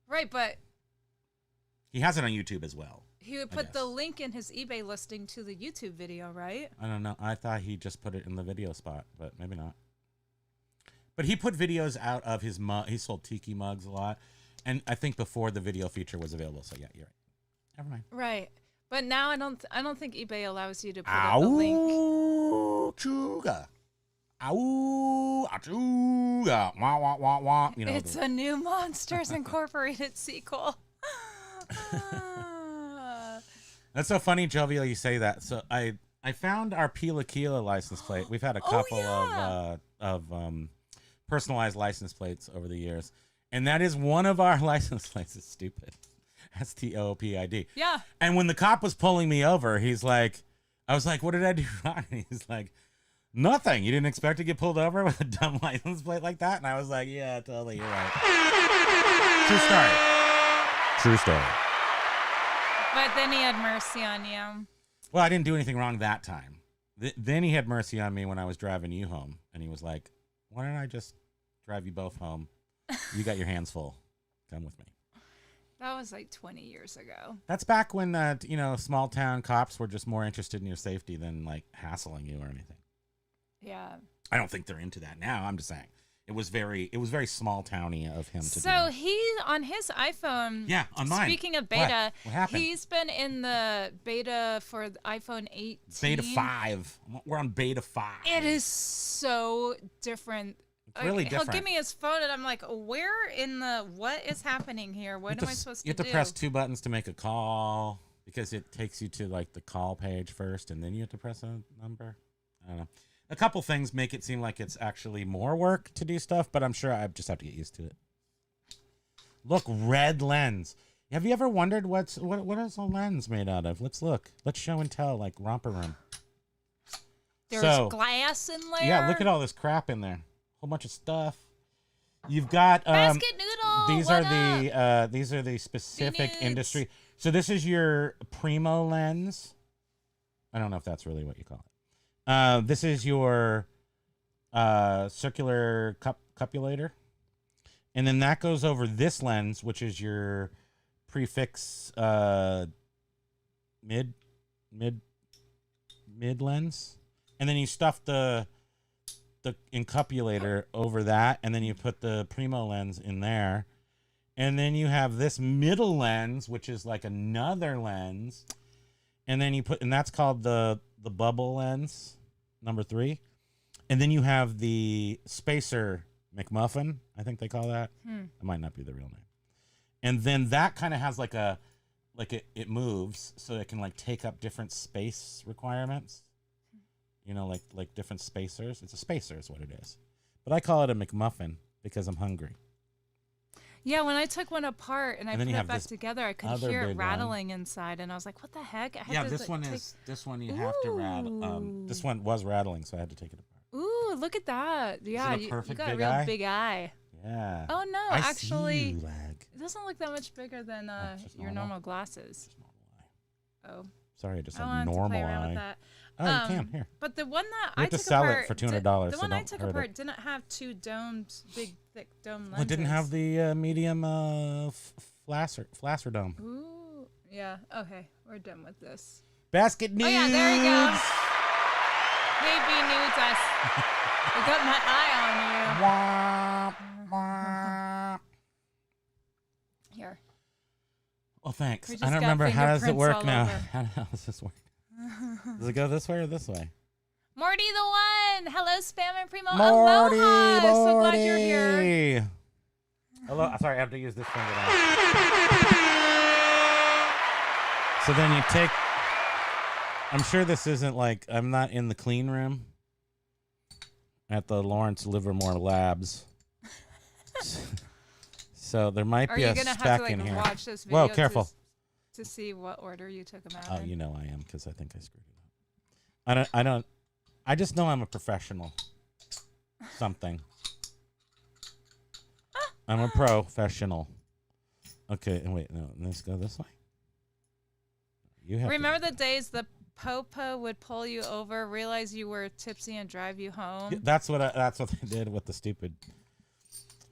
Right, but He has it on YouTube as well. he would I put the guess. link in his eBay listing to the YouTube video, right? I don't know. I thought he just put it in the video spot, but maybe not. But he put videos out of his mug. He sold tiki mugs a lot, and I think before the video feature was available. So yeah, you're right. Never mind. Right. But now I don't think eBay allows you to put a link. Ow, chuga. Ow, achuga. Wah, wah, wah, wah. You know, It's a new Monsters Incorporated sequel. That's so funny, Jovial, you say that. So I found our Pila Kila license plate. We've had a couple of personalized license plates over the years. And that is one of our license plates. It's stupid. STOPID. Yeah. And when the cop was pulling me over, he's like, I was like, what did I do wrong? And he's like, nothing. You didn't expect to get pulled over with a dumb license plate like that? And I was like, yeah, totally. You're right. True story. True story. But then he had mercy on you. Well, I didn't do anything wrong that time. Then he had mercy on me when I was driving you home. And he was like, why don't I just drive you both home? You got your hands full. Come with me. That was like 20 years ago. That's back when, small town cops were just more interested in your safety than like hassling you or anything. Yeah. I don't think they're into that now. I'm just saying. It was very small towny of him to do So that. he, on his iPhone, Yeah, on mine. speaking of beta, What happened? he's been in the beta for the iPhone 18. Beta 5. We're on beta 5. It is so different. It's really He'll different. give me his phone and I'm like, what is happening here? What am I supposed You have to to do? press 2 buttons to make a call because it takes you to like the call page first and then you have to press a number. I don't know. A couple things make it seem like it's actually more work to do stuff, but I'm sure I just have to get used to it. Look, red lens. Have you ever wondered what is a lens made out of? Let's look. Let's show and tell like Romper Room. There's So, glass in there. yeah, look at all this crap in there. Whole bunch of stuff. You've got Basket noodle. these are the specific Peanuts. industry. So this is your Primo lens. I don't know if that's really what you call it. This is your circular cupulator. And then that goes over this lens, which is your prefix mid lens. And then you stuff the encupulator over that, and then you put the Primo lens in there. And then you have this middle lens, which is like another lens. And then and that's called the bubble lens, number 3. And then you have the spacer McMuffin, I think they call that. It might not be the real name. And then that kind of has it moves so it can like take up different space requirements. You know, like different spacers. It's a spacer is what it is. But I call it a McMuffin because I'm hungry. Yeah, when I took one apart and I And then put you it have back this together, I could other hear it big one. rattling inside, and I was like, "What the heck?" I had Yeah, to, this like, one take- is this one you have to rattle. This one was rattling, so I had to take it apart. Ooh, look at that! Yeah, a you perfect got a big real eye? big eye. Yeah. Oh no, I actually, see you, lag. it doesn't look that much bigger than it's just your normal. normal glasses. Just normal eye. Oh, Sorry, I just I said don't have to normal play around with eye. that. Oh, you can here. But the one that You I have to took sell it apart for $200, The so one I don't took hurt it. apart didn't have 2 domed, big, thick dome lenses. Well, it didn't have the medium flasher dome. Ooh, yeah. Okay, we're done with this. Basket nudes. Oh yeah, there you go. Hey, B nudes, I got my eye on Wah, wah. you. Here. Well, thanks. We I just don't got remember how does it fingerprints work all now. over. How does this work? Does it go this way or this way? Morty the one. Hello, Spam and Primo. Morty, Aloha. So glad Morty. you're here. Hello. Sorry, I have to use this finger now. So then you take. I'm sure this isn't like I'm not in the clean room at the Lawrence Livermore Labs. So there might Are be you a gonna have speck to like in here. watch this video Whoa, careful. to see what order you took them out Oh, in? you know I am because I think I screwed it up. I just know I'm a professional. Something. I'm a professional. Okay, and wait, no, let's go this way. You have Remember the days the popo would pull you over, realize you were tipsy, and drive you home? Yeah, that's what they did with the stupid.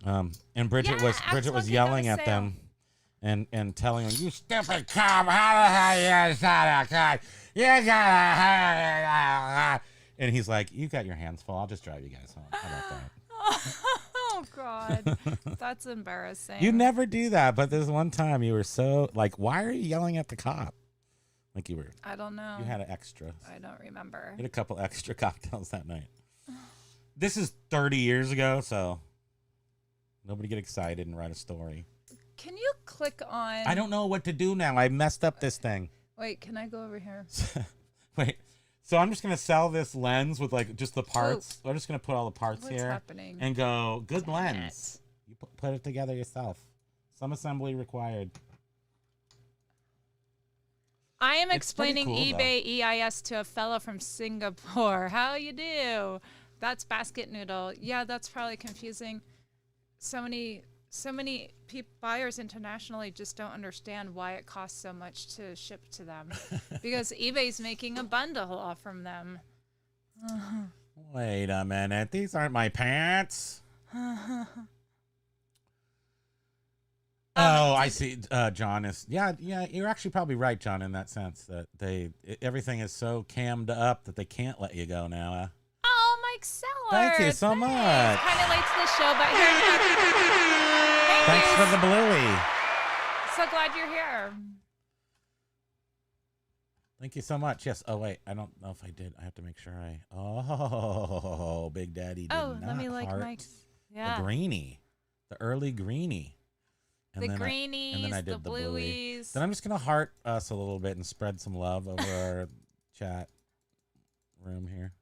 And Bridget Yeah, was absolutely, yelling got a at them, and telling them, "You stupid cop! How the hell you shot a cop? You gotta." And he's like, "You got your hands full. I'll just drive you guys home. How about that?" Oh God, that's embarrassing. You never do that, but there's one time you were so like, "Why are you yelling at the cop?" Like you were. I don't know. You had an extra. I don't remember. You had a couple extra cocktails that night. This is 30 years ago, so nobody get excited and write a story. Can you click on? I don't know what to do now. I messed up this thing. Wait, can I go over here? Wait. So I'm just gonna sell this lens with like just the parts. I'm just gonna put all the parts What's here happening? and go. Good Damn lens. You put it together yourself. Some assembly required. I am It's pretty explaining cool, eBay EIS to a fellow from Singapore. How you do? That's basket noodle. Yeah, that's probably confusing. So many buyers internationally just don't understand why it costs so much to ship to them, because eBay's making a bundle off from them. Wait a minute. These aren't my pants. Oh, I see. John is. Yeah. You're actually probably right, John, in that sense that everything is so cammed up that they can't let you go now. Oh, Mike Seller. Thank you so much. Kind of late to the show, but here. Thanks for the bluey. So glad you're here. Thank you so much. Yes. Oh wait, I don't know if I did. I have to make sure I. Oh, Big Daddy did Oh, not let me like heart Mike's. Yeah. the greenie, the early greenie. The greenies, and then I the did the bluey. blueies. Then I'm just gonna heart us a little bit and spread some love over our chat room here.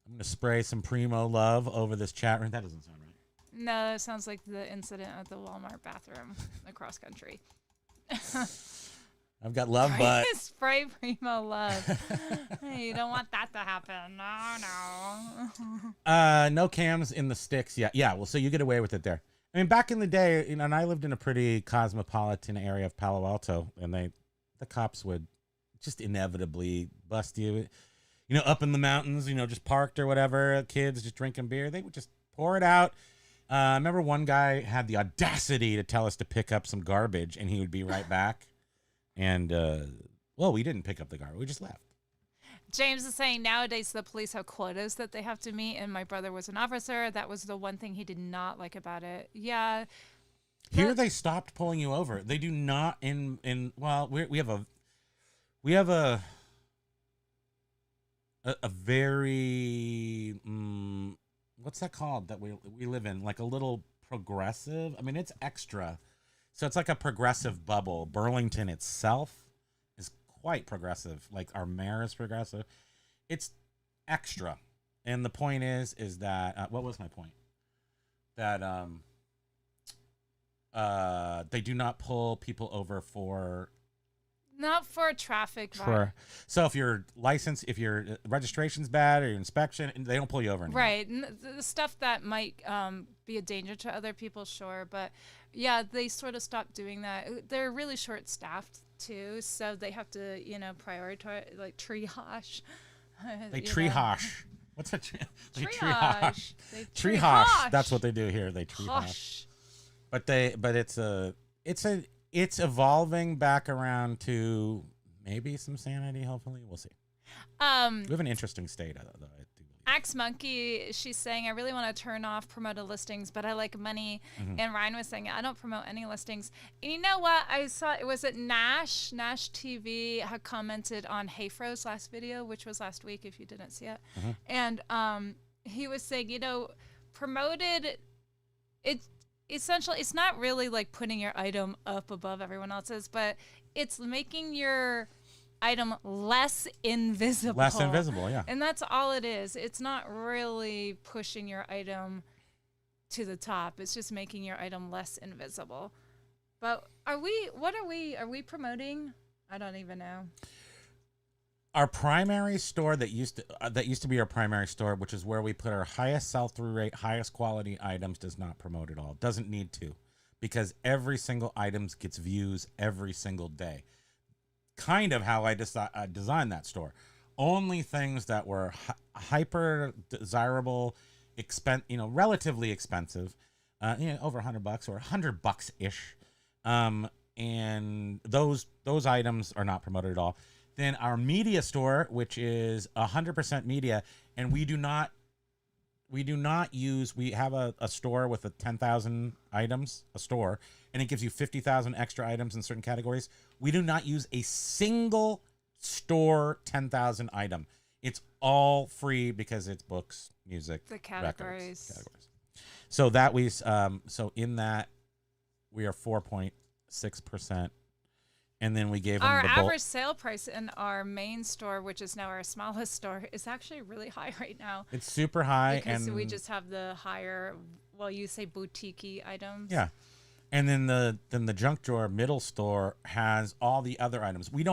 I'm gonna spray some Primo love over this chat room. That doesn't sound right. No, it sounds like the incident at the Walmart bathroom across country. I've got love, but Spray Primo love. Hey, you don't want that to happen. No. no cams in the sticks yet. Yeah, well, so you get away with it there. I mean, back in the day, you know, and I lived in a pretty cosmopolitan area of Palo Alto, and the cops would just inevitably bust you, you know, up in the mountains, you know, just parked or whatever, kids just drinking beer. They would just pour it out. I remember one guy had the audacity to tell us to pick up some garbage, and he would be right back. And, well, we didn't pick up the garbage. We just left. James is saying nowadays the police have quotas that they have to meet, and my brother was an officer. That was the one thing he did not like about it. Yeah. Here they stopped pulling you over. They do not well, we have a very what's that called that we live in, like a little progressive. I mean, it's extra. So it's like a progressive bubble. Burlington itself is quite progressive. Like our mayor is progressive. It's extra. And the point is that what was my point? That they do not pull people over for Not for traffic. so if your license, if your registration's bad or your inspection, they don't pull you over anymore. Right. The stuff that might be a danger to other people, sure. But yeah, they sort of stopped doing that. They're really short staffed too. So they have to, you know, prioritize, like triage. They you know. triage. What's a they Triage. They triage. That's what they do here. They triage. Hush. But it's evolving back around to maybe some sanity. Hopefully, we'll see. We have an interesting state, though. I do believe. Axe Monkey, she's saying, I really want to turn off promoted listings, but I like money. Mm-hmm. And Ryan was saying, I don't promote any listings. And you know what? I saw, it was at Nash TV had commented on Hayfro's last video, which was last week, if you didn't see it. Mm-hmm. And he was saying, you know, promoted, essentially, it's not really like putting your item up above everyone else's, but it's making your item less invisible. Less invisible, yeah. And that's all it is. It's not really pushing your item to the top. It's just making your item less invisible. But are we promoting? I don't even know. Our primary store that used to be our primary store, which is where we put our highest sell-through rate, highest quality items, does not promote at all. Doesn't need to, because every single item gets views every single day. Kind of how I designed that store. Only things that were hyper desirable, relatively expensive, over $100 or $100 ish, and those items are not promoted at all. Then our media store, which is 100% media, and we have a store with 10,000 items, a store, and it gives you 50,000 extra items in certain categories. We do not use a single store 10,000 item. It's all free because it's books, music, The categories. Categories. So that in that we are 4.6%. And then we gave them our the average sale price in our main store, which is now our smallest store, is actually really high right now. It's super high, because and we just have the higher, well, you say boutique-y items. yeah. And then the junk drawer middle store has all the other items. We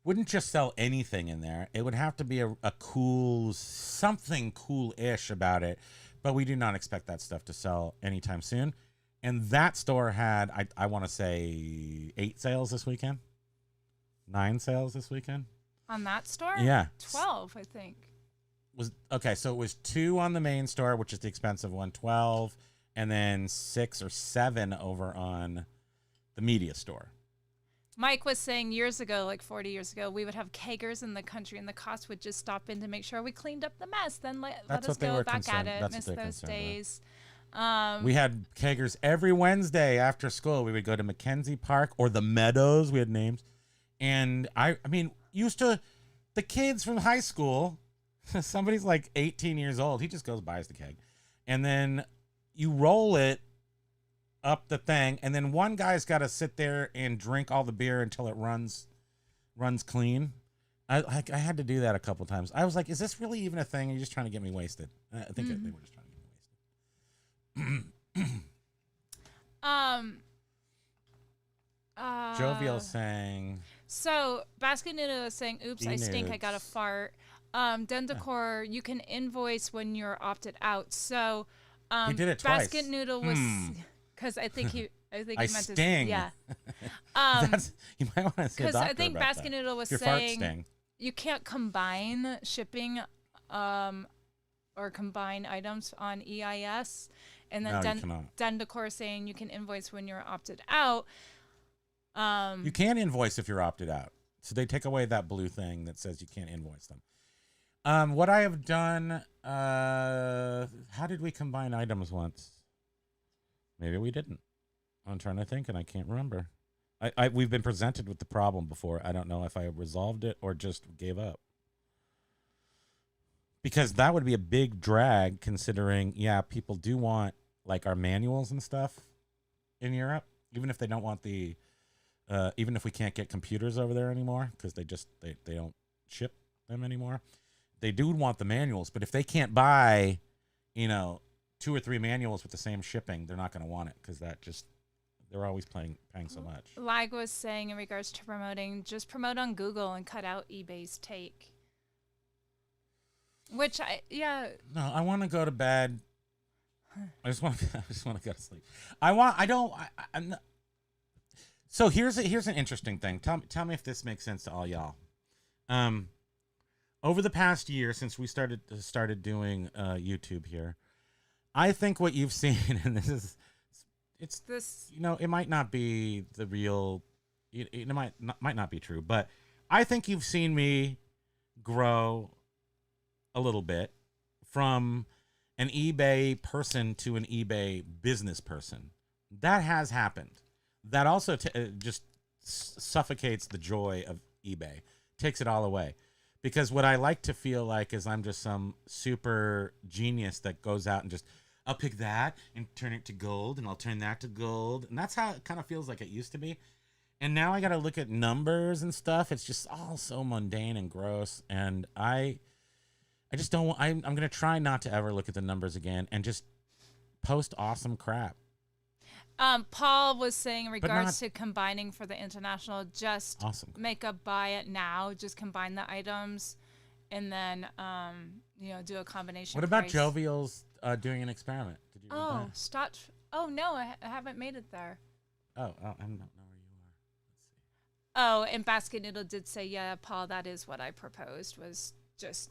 wouldn't just sell anything in there. It would have to be a cool, something cool-ish about it. But we do not expect that stuff to sell anytime soon. And that store had, I want to say, 8 sales this weekend. 9 sales this weekend. On that store? Yeah. 12, I think. So it was 2 on the main store, which is the expensive one, 12, and then 6 or 7 over on the media store. Mike was saying years ago, like 40 years ago, we would have keggers in the country, and the cops would just stop in to make sure we cleaned up the mess. Then let us go back at it. Miss those days. We had keggers every Wednesday after school. We would go to Mackenzie Park or the Meadows. We had names. And I mean, the kids from high school, somebody's like 18 years old. He just goes, buys the keg. And then you roll it up the thing. And then one guy's got to sit there and drink all the beer until it runs clean. I had to do that a couple times. I was like, is this really even a thing? Are you just trying to get me wasted? I think they were just trying to get me wasted. Jovial saying. So Basket Noodle is saying, "Oops, I stink. I got a fart." Dendecor, you can invoice when you're opted out. So he did it twice. Basket Noodle was because I think he meant sting. to. Yeah. You might want to say because I think Basket Noodle was saying you can't combine shipping or combine items on EIS. And then Dendecor is saying you can invoice when you're opted out. You can invoice if you're opted out. So they take away that blue thing that says you can't invoice them. What I have done, how did we combine items once? Maybe we didn't. I'm trying to think, and I can't remember. We've been presented with the problem before. I don't know if I resolved it or just gave up. Because that would be a big drag, considering, people do want like our manuals and stuff in Europe, even if they don't want even if we can't get computers over there anymore, because they don't ship them anymore. They do want the manuals, but if they can't buy, 2 or 3 manuals with the same shipping, they're not going to want it, because they're always paying so much. Lag was saying in regards to promoting, just promote on Google and cut out eBay's take. No, I want to go to bed. I just want to go to sleep. So here's an interesting thing. Tell me if this makes sense to all y'all. Over the past year, since we started doing YouTube here, I think what you've seen, and it might not be the real, it might not be true, but I think you've seen me grow a little bit from an eBay person to an eBay business person. That has happened. That also just suffocates the joy of eBay, takes it all away. Because what I like to feel like is I'm just some super genius that goes out and just, I'll pick that and turn it to gold, and I'll turn that to gold. And that's how it kind of feels like it used to be. And now I got to look at numbers and stuff. It's just all so mundane and gross. And I just don't want, I'm going to try not to ever look at the numbers again and just post awesome crap. Paul was saying in regards to combining for the international, just make a buy it now, just combine the items and then, do a combination. What about Jovial's doing an experiment? Did you read that? Stop. Oh, no, I haven't made it there. I don't know where you are. Let's see. Oh, and Basket Noodle did say, yeah, Paul, that is what I proposed, was just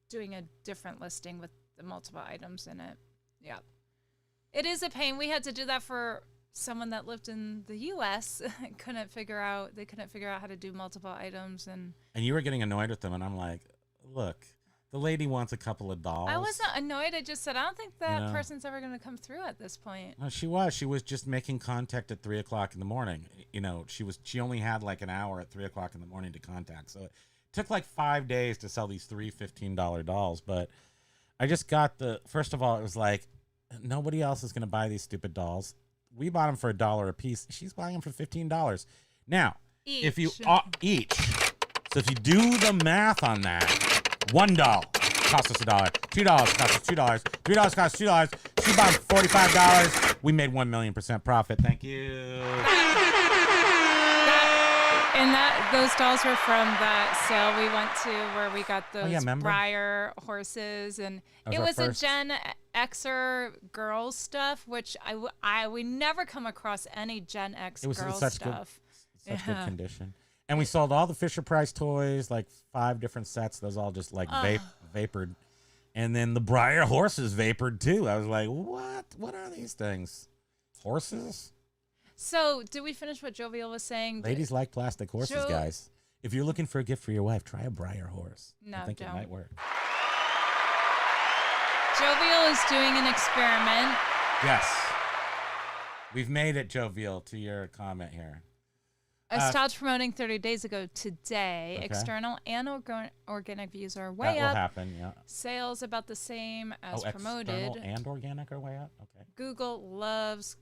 doing a different listing with the multiple items in it. Yeah. It is a pain. We had to do that for someone that lived in the U.S. They couldn't figure out how to do multiple items. And you were getting annoyed with them, and I'm like, look, the lady wants a couple of dolls. I wasn't annoyed. I just said, I don't think that person's ever going to come through at this point. No, she was. She was just making contact at 3 o'clock in the morning. She only had like an hour at 3 o'clock in the morning to contact. So it took like 5 days to sell these three $15 dolls. But I just got first of all, it was like, nobody else is going to buy these stupid dolls. We bought them for $1 a piece. She's buying them for $15. Now, if you each, so if you do the math on that, $1 cost us $1, $2 cost us $2, $3 cost us $2. She bought $45. We made 1,000,000% profit. Thank you. Those dolls were from that sale we went to where we got those Breyer horses, and it was a Gen Xer girls stuff, which we never come across any Gen X girls stuff. Such good condition. And we sold all the Fisher-Price toys, like 5 different sets. Those all just like vapored. And then the Breyer horses vapored too. I was like, what? What are these things? Horses? So, did we finish what Jovial was saying? Ladies like plastic horses, guys. If you're looking for a gift for your wife, try a Breyer horse. No, I think it might work. Jovial is doing an experiment. Yes. We've made it, Jovial, to your comment here. I stopped promoting 30 days ago today. Okay. External and organic views are way up. That will happen, yeah. Sales about the same as promoted. External and organic are way up? Okay. Google loves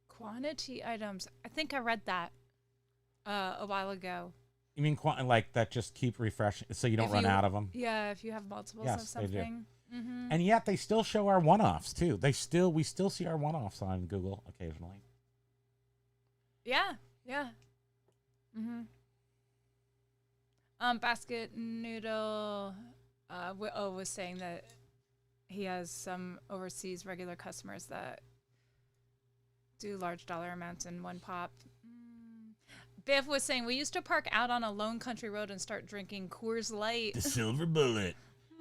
quantity items. I think I read that a while ago. You mean like that just keep refreshing so you don't run out of them? Yeah, if you have multiples of something. They do. Mm-hmm. And yet they still show our one-offs too. We still see our one-offs on Google occasionally. Yeah. Basket Noodle was saying that he has some overseas regular customers that do large dollar amounts in one pop. Biff was saying we used to park out on a lone country road and start drinking Coors Light. The Silver Bullet.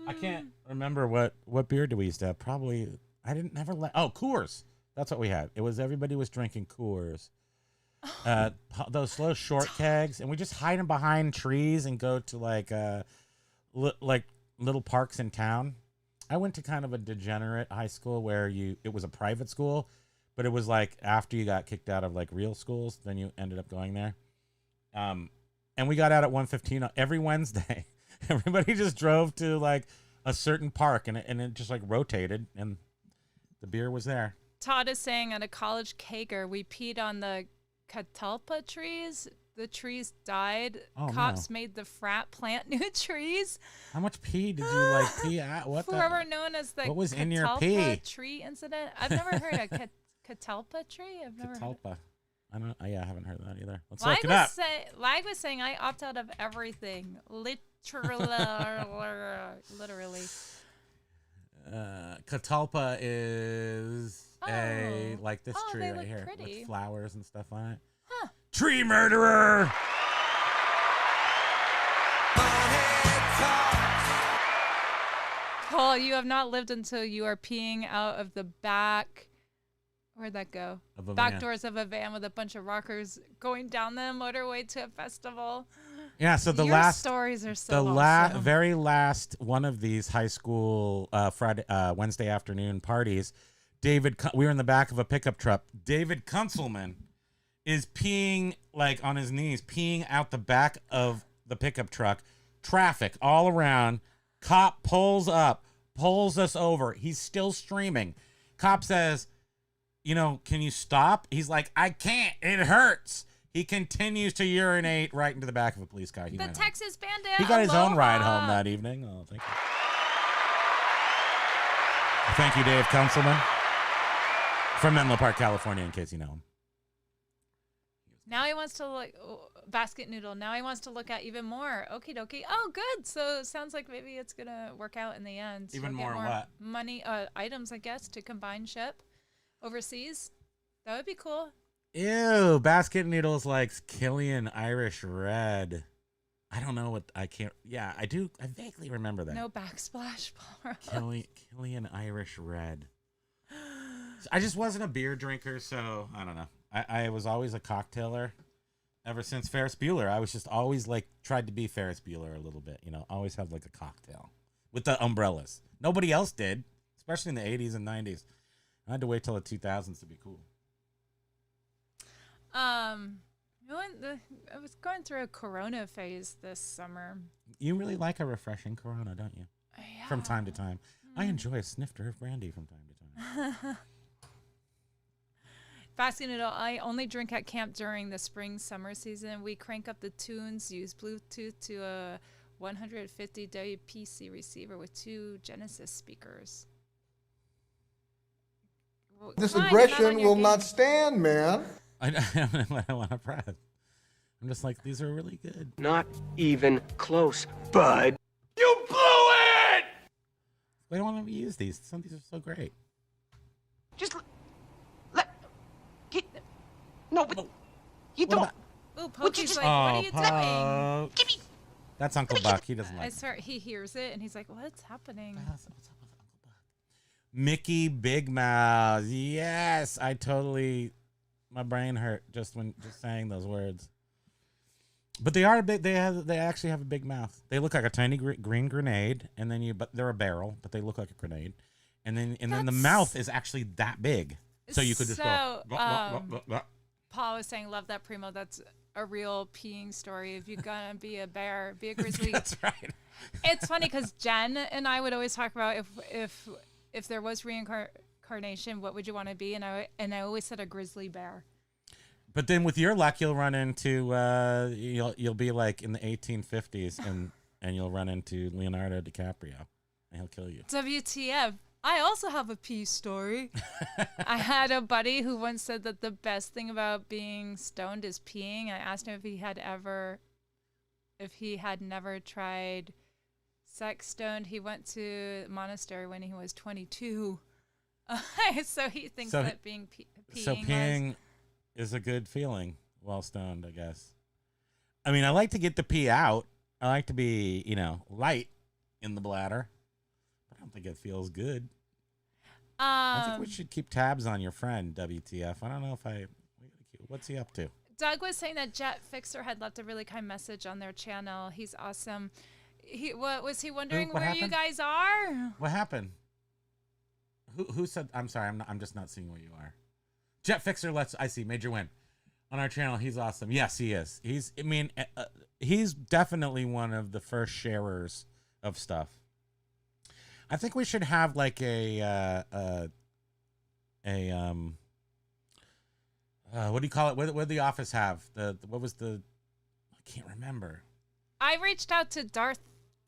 I can't remember what beer do we used to have. Probably Coors. That's what we had. It was everybody was drinking Coors. Those slow short kegs, and we just hide them behind trees and go to like little parks in town. I went to kind of a degenerate high school where it was a private school, but it was like after you got kicked out of like real schools, then you ended up going there. And we got out at 1:15 every Wednesday. Everybody just drove to like a certain park, and it just like rotated, and the beer was there. Todd is saying at a college kegger, we peed on the catalpa trees. The trees died. Cops made the frat plant new trees. How much pee did you like pee at? Forever known as the what was in your catalpa tree incident. I've never heard of catalpa tree. I've never catalpa. I haven't heard that either. Let's look it up. Lag was saying I opt out of everything. Literally. Catalpa is like this tree right here pretty. with flowers and stuff on it. Huh. Tree murderer. Paul, you have not lived until you are peeing out of the back. Where'd that go? Back doors of a van with a bunch of rockers going down the motorway to a festival. Yeah, so Your stories are so awesome. Very last one of these high school Wednesday afternoon parties, we were in the back of a pickup truck. David Kunzelman is peeing like on his knees, peeing out the back of the pickup truck. Traffic all around. Cop pulls up, pulls us over. He's still streaming. Cop says, can you stop? He's like, I can't. It hurts. He continues to urinate right into the back of a police car. The Texas Bandit. He got his own aloha. ride home that evening. Oh, thank you. Thank you, Dave Councilman. From Menlo Park, California, in case you know him. Now he wants to look, basket noodle. Now he wants to look at even more. Okie dokie. Oh, good. So it sounds like maybe it's going to work out in the end. Even He'll get more what? Money, items, I guess, to combine ship overseas. That would be cool. Ew, basket noodles likes Killian Irish Red. I don't know what I can't. Yeah, I do. I vaguely remember that. No backsplash. Killian Irish Red. I just wasn't a beer drinker, so I don't know. I was always a cocktailer ever since Ferris Bueller. I was just always like tried to be Ferris Bueller a little bit, always have like a cocktail with the umbrellas. Nobody else did, especially in the 80s and 90s. I had to wait till the 2000s to be cool. I was going through a Corona phase this summer. You really like a refreshing Corona, don't you? Yeah. From time to time. I enjoy a snifter of brandy from time to time. Basket noodle, I only drink at camp during the spring-summer season. We crank up the tunes, use Bluetooth to a 150 WPC receiver with 2 Genesis speakers. Well, This come on, aggression you're will game. not stand, man. I don't know what I want to press. I'm just like, these are really good. Not even close, bud. I don't want to use these. Some of these are so great. Just let. No, but you What don't. about- Ooh, Pokey's like, what are you doing? Give me. That's Uncle Buck. He doesn't I like swear, he hears it and he's like, what's happening? What's up with Uncle Buck? Mickey Big Mouth. Yes, my brain hurt just saying those words. But they are big. They actually have a big mouth. They look like a tiny green grenade, and then but they're a barrel, but they look like a grenade, and then the mouth is actually that big, so you could just go. Paul was saying, love that, Primo. That's a real peeing story. If you're gonna be a bear, be a grizzly. That's right. It's funny because Jen and I would always talk about if there was reincarnation, what would you want to be? And I always said a grizzly bear. But then with your luck, you'll run into you'll be like in the 1850s, and you'll run into Leonardo DiCaprio, and he'll kill you. WTF. I also have a pee story. I had a buddy who once said that the best thing about being stoned is peeing. I asked him if he had never tried sex stoned. He went to a monastery when he was 22. So he thinks that being peeing. So peeing is a good feeling while stoned, I guess. I mean, I like to get the pee out. I like to be, light in the bladder. But I don't think it feels good. I think we should keep tabs on your friend, WTF. I don't know if what's he up to? Doug was saying that Jet Fixer had left a really kind message on their channel. He's awesome. What was he wondering what where you happened? guys are? What happened? Who said? I'm sorry. I'm just not seeing where you are. Jet Fixer. I see. Major Win on our channel. He's awesome. Yes, he is. He's definitely one of the first sharers of stuff. I think we should have like what do you call it? What did the office have? I can't remember. I reached out to Darth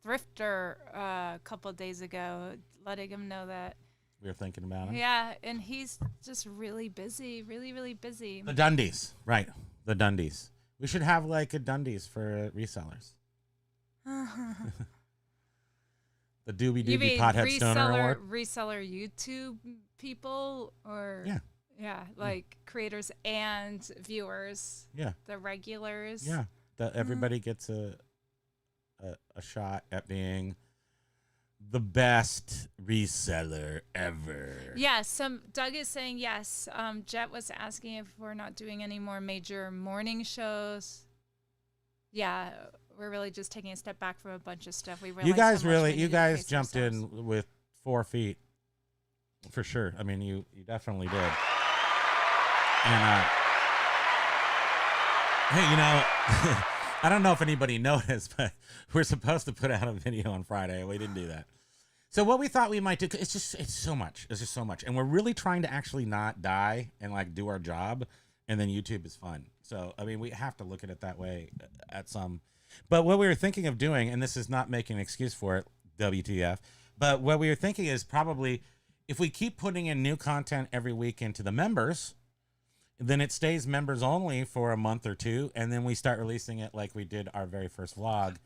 Thrifter a couple of days ago, letting him know that. We were thinking about it. Yeah, and he's just really busy, really, really busy. The Dundies, right? The Dundies. We should have like a Dundies for resellers. The Doobie You Doobie mean Pothead Stoner Award. reseller YouTube people, or Yeah. like creators and viewers. Yeah. The regulars. Yeah. That everybody gets a shot at being the best reseller ever. Yes, Doug is saying yes. Jet was asking if we're not doing any more major morning shows. Yeah, we're really just taking a step back from a bunch of stuff. We You guys so much we you needed to guys pace jumped ourselves. in with 4 feet for sure. I mean, you definitely did. And hey, I don't know if anybody noticed, but we're supposed to put out a video on Friday. We didn't do that. So what we thought we might do, it's so much. It's just so much. And we're really trying to actually not die and like do our job. And then YouTube is fun. So, I mean, we have to look at it that way at some. But what we were thinking of doing, and this is not making an excuse for it, WTF, but what we were thinking is probably if we keep putting in new content every week into the members, then it stays members only for a month or two. And then we start releasing it like we did our very first vlog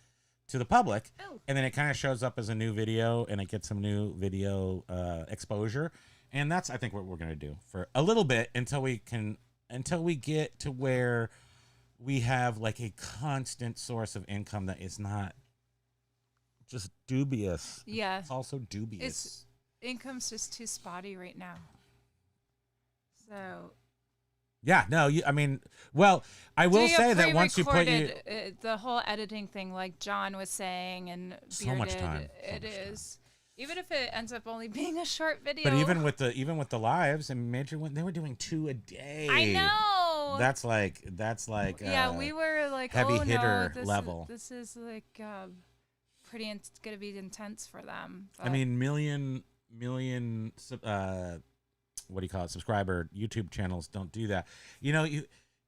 to the public. And then it kind of shows up as a new video and it gets some new video exposure. And that's, I think, what we're going to do for a little bit until we get to where we have like a constant source of income that is not just dubious. Yeah. It's also dubious. Income's just too spotty right now. So. Yeah, no, I will say that once you put the whole editing thing, like John was saying, and so Bearded, much time. It is. Even if it ends up only being a short video. But even with the lives and Major Win, they were doing 2 a day. I know. That's like yeah, we were like heavy hitter no, level. This is like pretty gonna be intense for them. But. I mean, million what do you call it? Subscriber YouTube channels don't do that.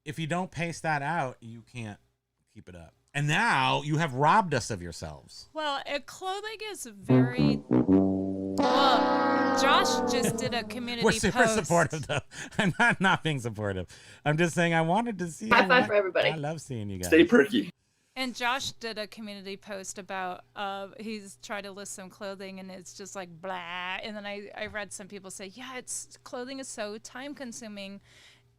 If you don't pace that out, you can't keep it up. And now you have robbed us of yourselves. Well, clothing is very. Well, Josh just did a community We're super post. supportive, though. I'm not being supportive. I'm just saying I wanted to see. High five for everybody. I love seeing you guys. Stay perky. And Josh did a community post about he's tried to list some clothing and it's just like blah. And then I read some people say, yeah, clothing is so time consuming.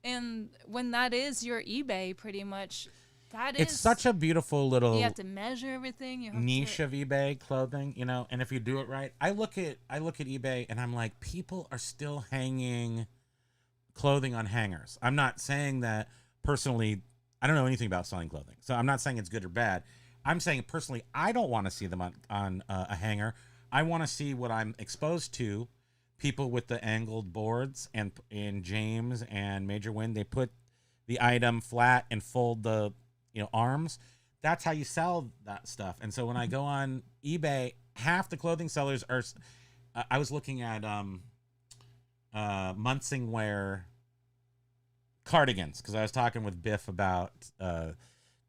And when that is your eBay, pretty much, it's such a beautiful little. You have to measure everything. You have niche of eBay clothing, and if you do it right, I look at eBay and I'm like, people are still hanging clothing on hangers. I'm not saying that personally. I don't know anything about selling clothing, so I'm not saying it's good or bad. I'm saying personally, I don't want to see them on a hanger. I want to see what I'm exposed to. People with the angled boards, and in James and Major Win, they put the item flat and fold the arms. That's how you sell that stuff. And so when I go on eBay, half the clothing sellers are. I was looking at Munsingwear cardigans because I was talking with Biff about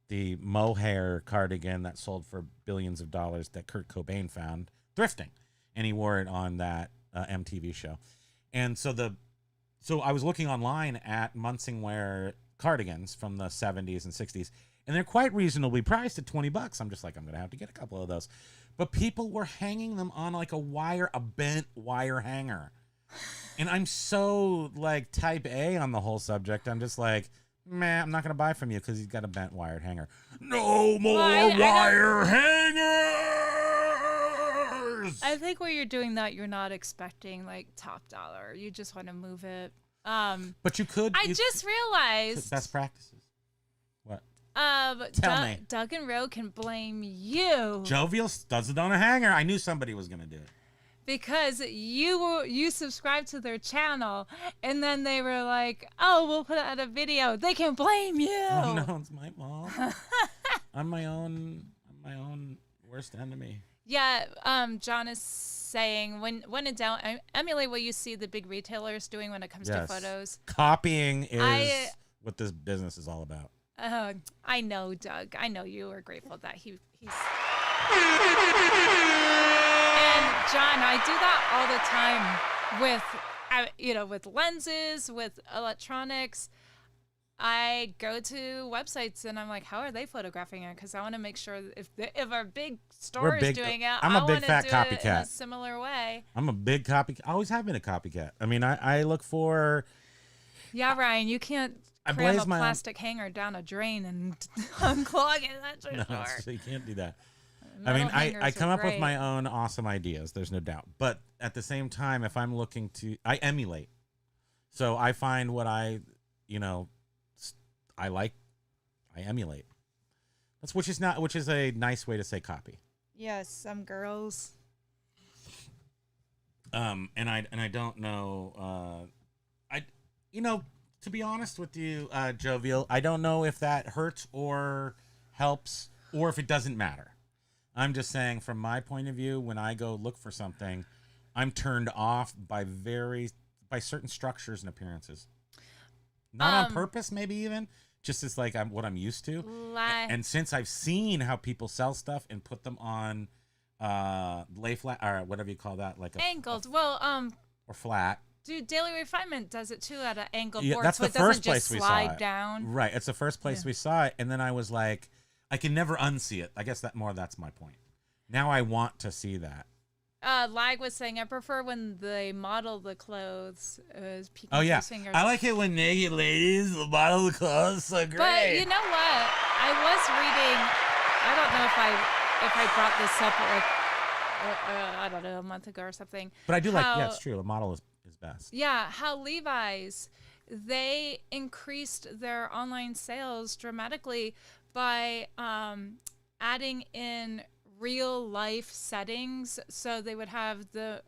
the mohair cardigan that sold for billions of dollars that Kurt Cobain found thrifting, and he wore it on that MTV show. And so I was looking online at Munsingwear cardigans from the 70s and 60s, and they're quite reasonably priced at $20. I'm just like, I'm gonna have to get a couple of those. But people were hanging them on like a bent wire hanger. And I'm so like type A on the whole subject. I'm just like, man, I'm not going to buy from you because he's got a bent wired hanger. No more wire hangers. I think when you're doing that, you're not expecting like top dollar. You just want to move it. But you could. I just realized. Best practices. What? Tell me. Doug and Ro can blame you. Jovial does it on a hanger. I knew somebody was going to do it. Because you subscribed to their channel, and then they were like, "Oh, we'll put out a video." They can blame you. Oh no, it's my fault. I'm my own worst enemy. Yeah, John is saying when in doubt, emulate what you see the big retailers doing when it comes to photos. Copying is what this business is all about. I know, Doug. I know you are grateful that he's. And John, I do that all the time with lenses, with electronics. I go to websites and I'm like, how are they photographing it? Because I want to make sure if our big store is doing it, I want to do it in a similar way. I'm a big copycat. I always have been a copycat. I mean, I look for. Yeah, Ryan, you can't cram a plastic hanger down a drain and unclog it. That's for sure. So you can't do that. I mean, I come up with my own awesome ideas. There's no doubt. But at the same time, if I'm looking I emulate. So I find what I like, I emulate. Which is a nice way to say copy. Yes, some girls. And I don't know. To be honest with you, Jovial, I don't know if that hurts or helps or if it doesn't matter. I'm just saying, from my point of view, when I go look for something, I'm turned off by certain structures and appearances. Not on purpose, maybe even. Just as like what I'm used to. And since I've seen how people sell stuff and put them on lay flat or whatever you call that, like angled. Or flat. Dude, Daily Refinement does it too at an angled Yeah, board, that's so the it doesn't first place just we saw slide it. down. Right, it's the first place we saw it, and then I was like, I can never unsee it. I guess that's my point. Now I want to see that. Lag was saying, I prefer when they model the clothes. Oh yeah, fingers. I like it when naked ladies model the clothes. So great. But you know what? I was reading. I don't know if I brought this up I don't know, a month ago or something. But I do like. Yeah, it's true. A model is best. Yeah, how Levi's, they increased their online sales dramatically by adding in real life settings, so they would have the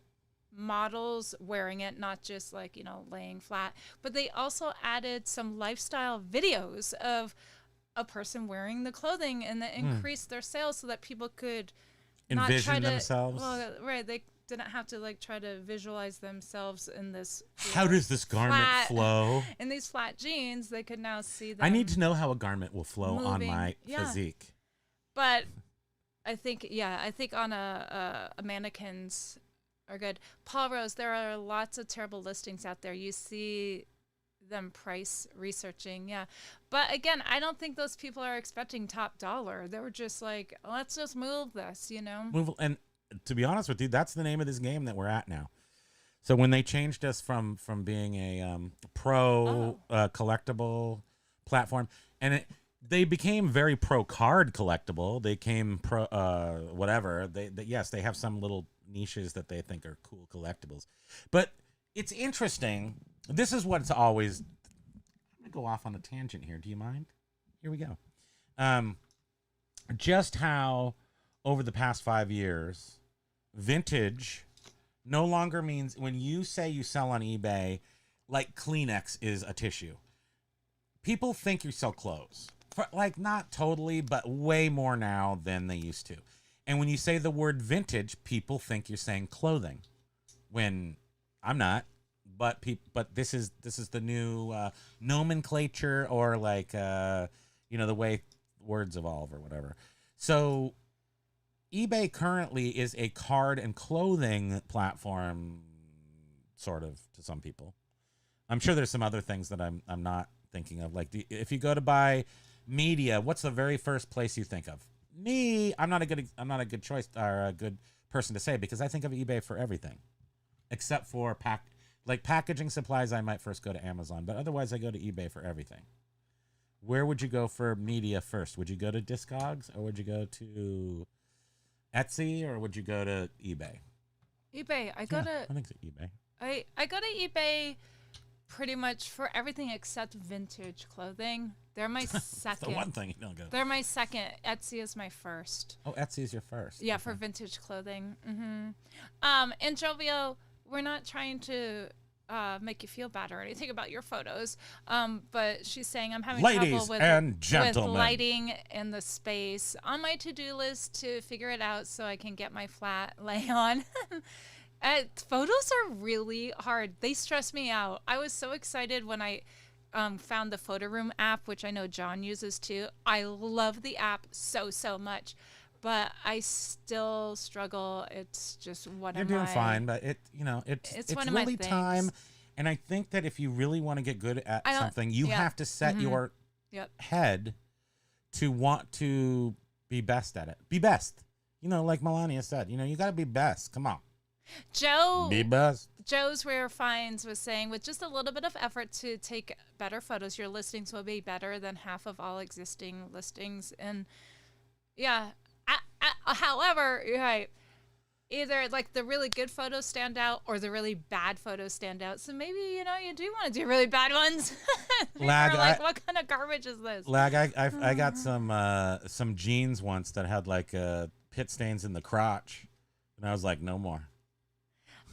models wearing it, not just like, laying flat, but they also added some lifestyle videos of a person wearing the clothing, and that increased their sales so that people could not envision try themselves. Well, right, they didn't have to like try to visualize themselves in this. How does this garment flow? In these flat jeans, they could now see them. I need to know how a garment will flow on my physique. But I think on a mannequins are good. Paul Rose, there are lots of terrible listings out there. You see them price researching, but again, I don't think those people are expecting top dollar. They were just like, let's just move this, Move, and to be honest with you, that's the name of this game that we're at now. So when they changed us from being a pro collectible platform, and they became very pro card collectible. They came pro whatever. Yes, they have some little niches that they think are cool collectibles, but it's interesting. This is what's always. I'm gonna go off on a tangent here. Do you mind? Here we go. Just how over the past 5 years, vintage no longer means, when you say you sell on eBay, like Kleenex is a tissue. People think you sell clothes. Like, not totally, but way more now than they used to. And when you say the word vintage, people think you're saying clothing, when I'm not. But this is the new nomenclature, or like the way words evolve or whatever. So eBay currently is a card and clothing platform, sort of, to some people. I'm sure there's some other things that I'm not thinking of. Like, if you go to buy media, what's the very first place you think of? Me, I'm not a good choice or a good person to say, because I think of eBay for everything, except for packaging supplies. I might first go to Amazon, but otherwise I go to eBay for everything. Where would you go for media first? Would you go to Discogs, or would you go to Etsy, or would you go to eBay? eBay. I think it's eBay. I go to eBay pretty much for everything except vintage clothing. They're my second. The one thing you don't go. They're my second. Etsy is my first. Oh, Etsy is your first. Yeah, okay. for vintage clothing. And Jovio, we're not trying to make you feel bad or anything about your photos. But she's saying, I'm having trouble with lighting in the space on my to-do list to figure it out so I can get my flat lay on. Photos are really hard. They stress me out. I was so excited when I found the Photo Room app, which I know John uses too. I love the app so much, but I still struggle. It's just You're doing fine, but it's one of really my time. things. And I think that if you really want to get good at something, you have to set your head to want to be best at it. Be best. Like Melania said, you got to be best. Come on. Be best. Joe's Rare Finds was saying, with just a little bit of effort to take better photos, your listings will be better than half of all existing listings. And however, you're right. Either like the really good photos stand out or the really bad photos stand out. So maybe, you do want to do really bad ones. Lag, what kind of garbage is this? Lag, I got some jeans once that had like pit stains in the crotch. And I was like, no more.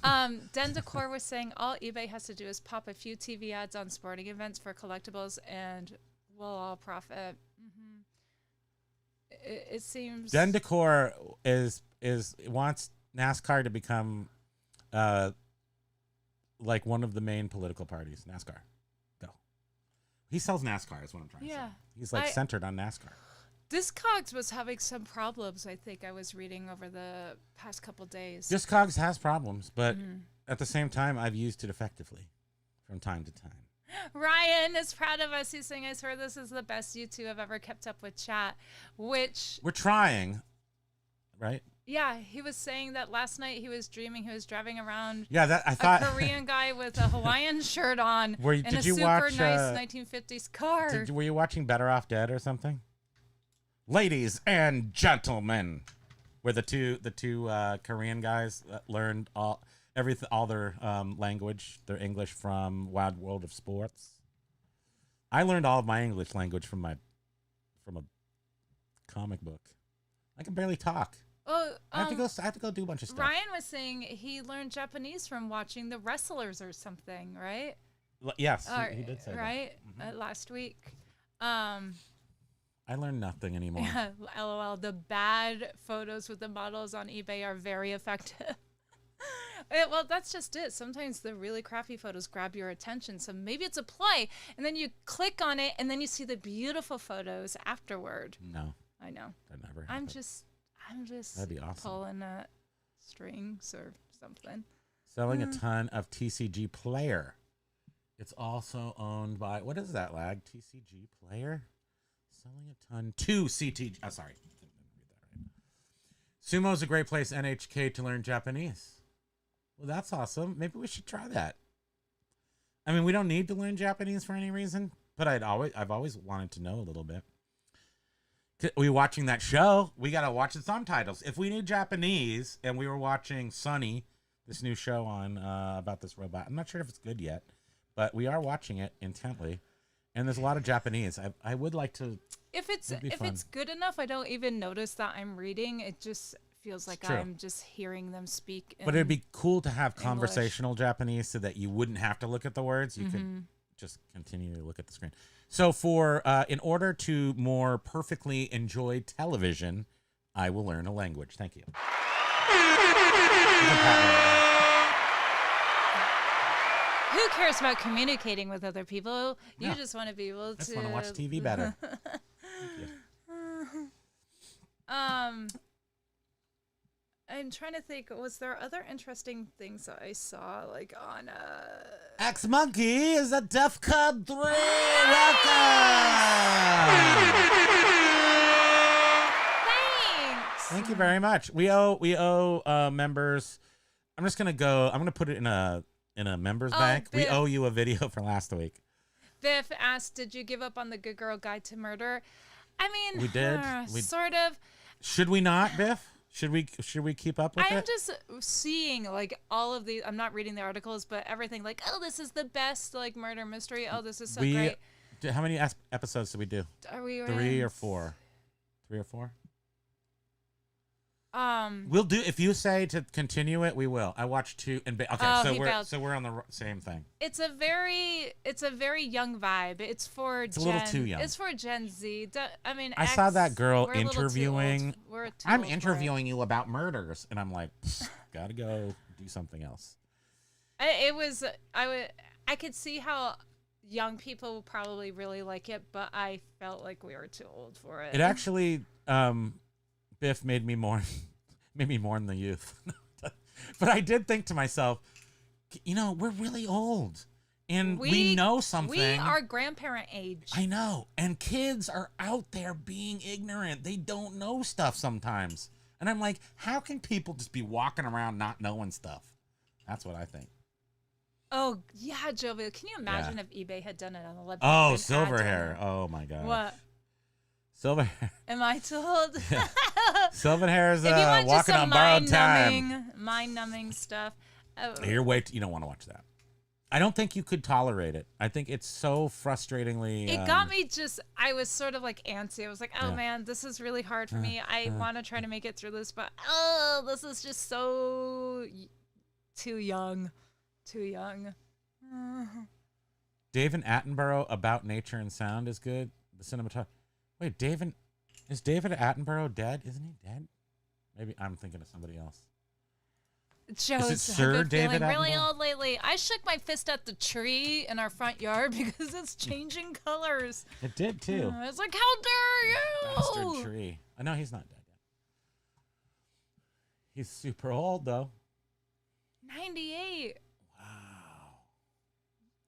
Den Decor was saying all eBay has to do is pop a few TV ads on sporting events for collectibles and we'll all profit. it seems Den Decor wants NASCAR to become like one of the main political parties. NASCAR. Go. He sells NASCAR is what I'm trying to say. He's like centered on NASCAR. Discogs was having some problems, I think I was reading over the past couple days. Discogs has problems, but at the same time, I've used it effectively from time to time. Ryan is proud of us. He's saying, I swear this is the best you two have ever kept up with chat, which... We're trying, right? Yeah, he was saying that last night he was dreaming he was driving around I thought a Korean guy with a Hawaiian shirt on in a super watch, nice 1950s car. Were you watching Better Off Dead or something? Ladies and gentlemen, where the two Korean guys that learned all their language, their English from Wild World of Sports. I learned all of my English language from a comic book. I can barely talk. Oh, I have to go do a bunch of stuff. Ryan was saying he learned Japanese from watching the Resellers or something, right? Yes, he did say right? that. Last week. I learned nothing anymore. LOL. The bad photos with the models on eBay are very effective. Well, that's just it. Sometimes the really crappy photos grab your attention. So maybe it's a play, and then you click on it, and then you see the beautiful photos afterward. No. I know. That never happened. I'm just That'd be awesome. pulling at strings or something. Selling a ton of TCG Player. It's also owned by, what is that, Lag? TCG Player? Selling a ton to CTG. Oh, sorry. Didn't read that right. Sumo's a great place, NHK, to learn Japanese. Well, that's awesome. Maybe we should try that. I mean, we don't need to learn Japanese for any reason, but I've always wanted to know a little bit. We watching that show, we got to watch the subtitles. If we knew Japanese and we were watching Sunny, this new show on about this robot, I'm not sure if it's good yet, but we are watching it intently. And there's a lot of Japanese. I would like to. If it's good enough, I don't even notice that I'm reading. It just feels like I'm just hearing them speak. But it'd be cool to have conversational Japanese so that you wouldn't have to look at the words. You could just continue to look at the screen. So in order to more perfectly enjoy television, I will learn a language. Thank you. Who cares about communicating with other people? You just want to be able to. I just want to watch TV better. I'm trying to think. Was there other interesting things that I saw, like on X Monkey is a Def Cub 3. Welcome. Thanks. Thank you very much. We owe members. I'm gonna put it in a members bank. Biff. We owe you a video for last week. Biff asked, "Did you give up on the Good Girl Guide to Murder?" I mean, we did. Sort of. Should we not, Biff? Should we keep up with it? I'm just seeing like all of these. I'm not reading the articles, but everything like, oh, this is the best like murder mystery. Oh, this is so great. How many episodes did we do? Are we 3 or 4? 3 or 4? Um, We'll do if you say to continue it. We will. I watched 2 and okay, so we're on the same thing. It's a very young vibe. It's a little too young. It's for Gen Z. I mean, I saw that girl we're a little too interviewing. We're too I'm old for interviewing you about murders, and I'm like, gotta go do something else. I could see how young people would probably really like it, but I felt like we were too old for it. It actually, Biff made me mourn the youth. But I did think to myself, we're really old. And we know something. We are grandparent age. I know. And kids are out there being ignorant. They don't know stuff sometimes. And I'm like, how can people just be walking around not knowing stuff? That's what I think. Oh, yeah, Jovi. Can you imagine if eBay had done it on the website? Oh, silver hair. Oh, my God. What? Silver hair. Am I told? Yeah. Silver hair is if you want walking on borrowed time. Mind-numbing stuff. You don't want to watch that. I don't think you could tolerate it. I think it's so frustratingly. It got me I was sort of like antsy. I was like, oh man, this is really hard for me. I want to try to make it through this, but this is just so too young. Too young. David Attenborough About Nature and Sound is good. The cinematography. Wait, David Is David Attenborough dead? Isn't he dead? Maybe I'm thinking of somebody else. Joe's Sir I've been David feeling really Attenborough? old lately. I shook my fist at the tree in our front yard because it's changing colors. It did too. I was like, how dare you? Bastard tree. I know he's not dead yet. He's super old though. 98. Wow.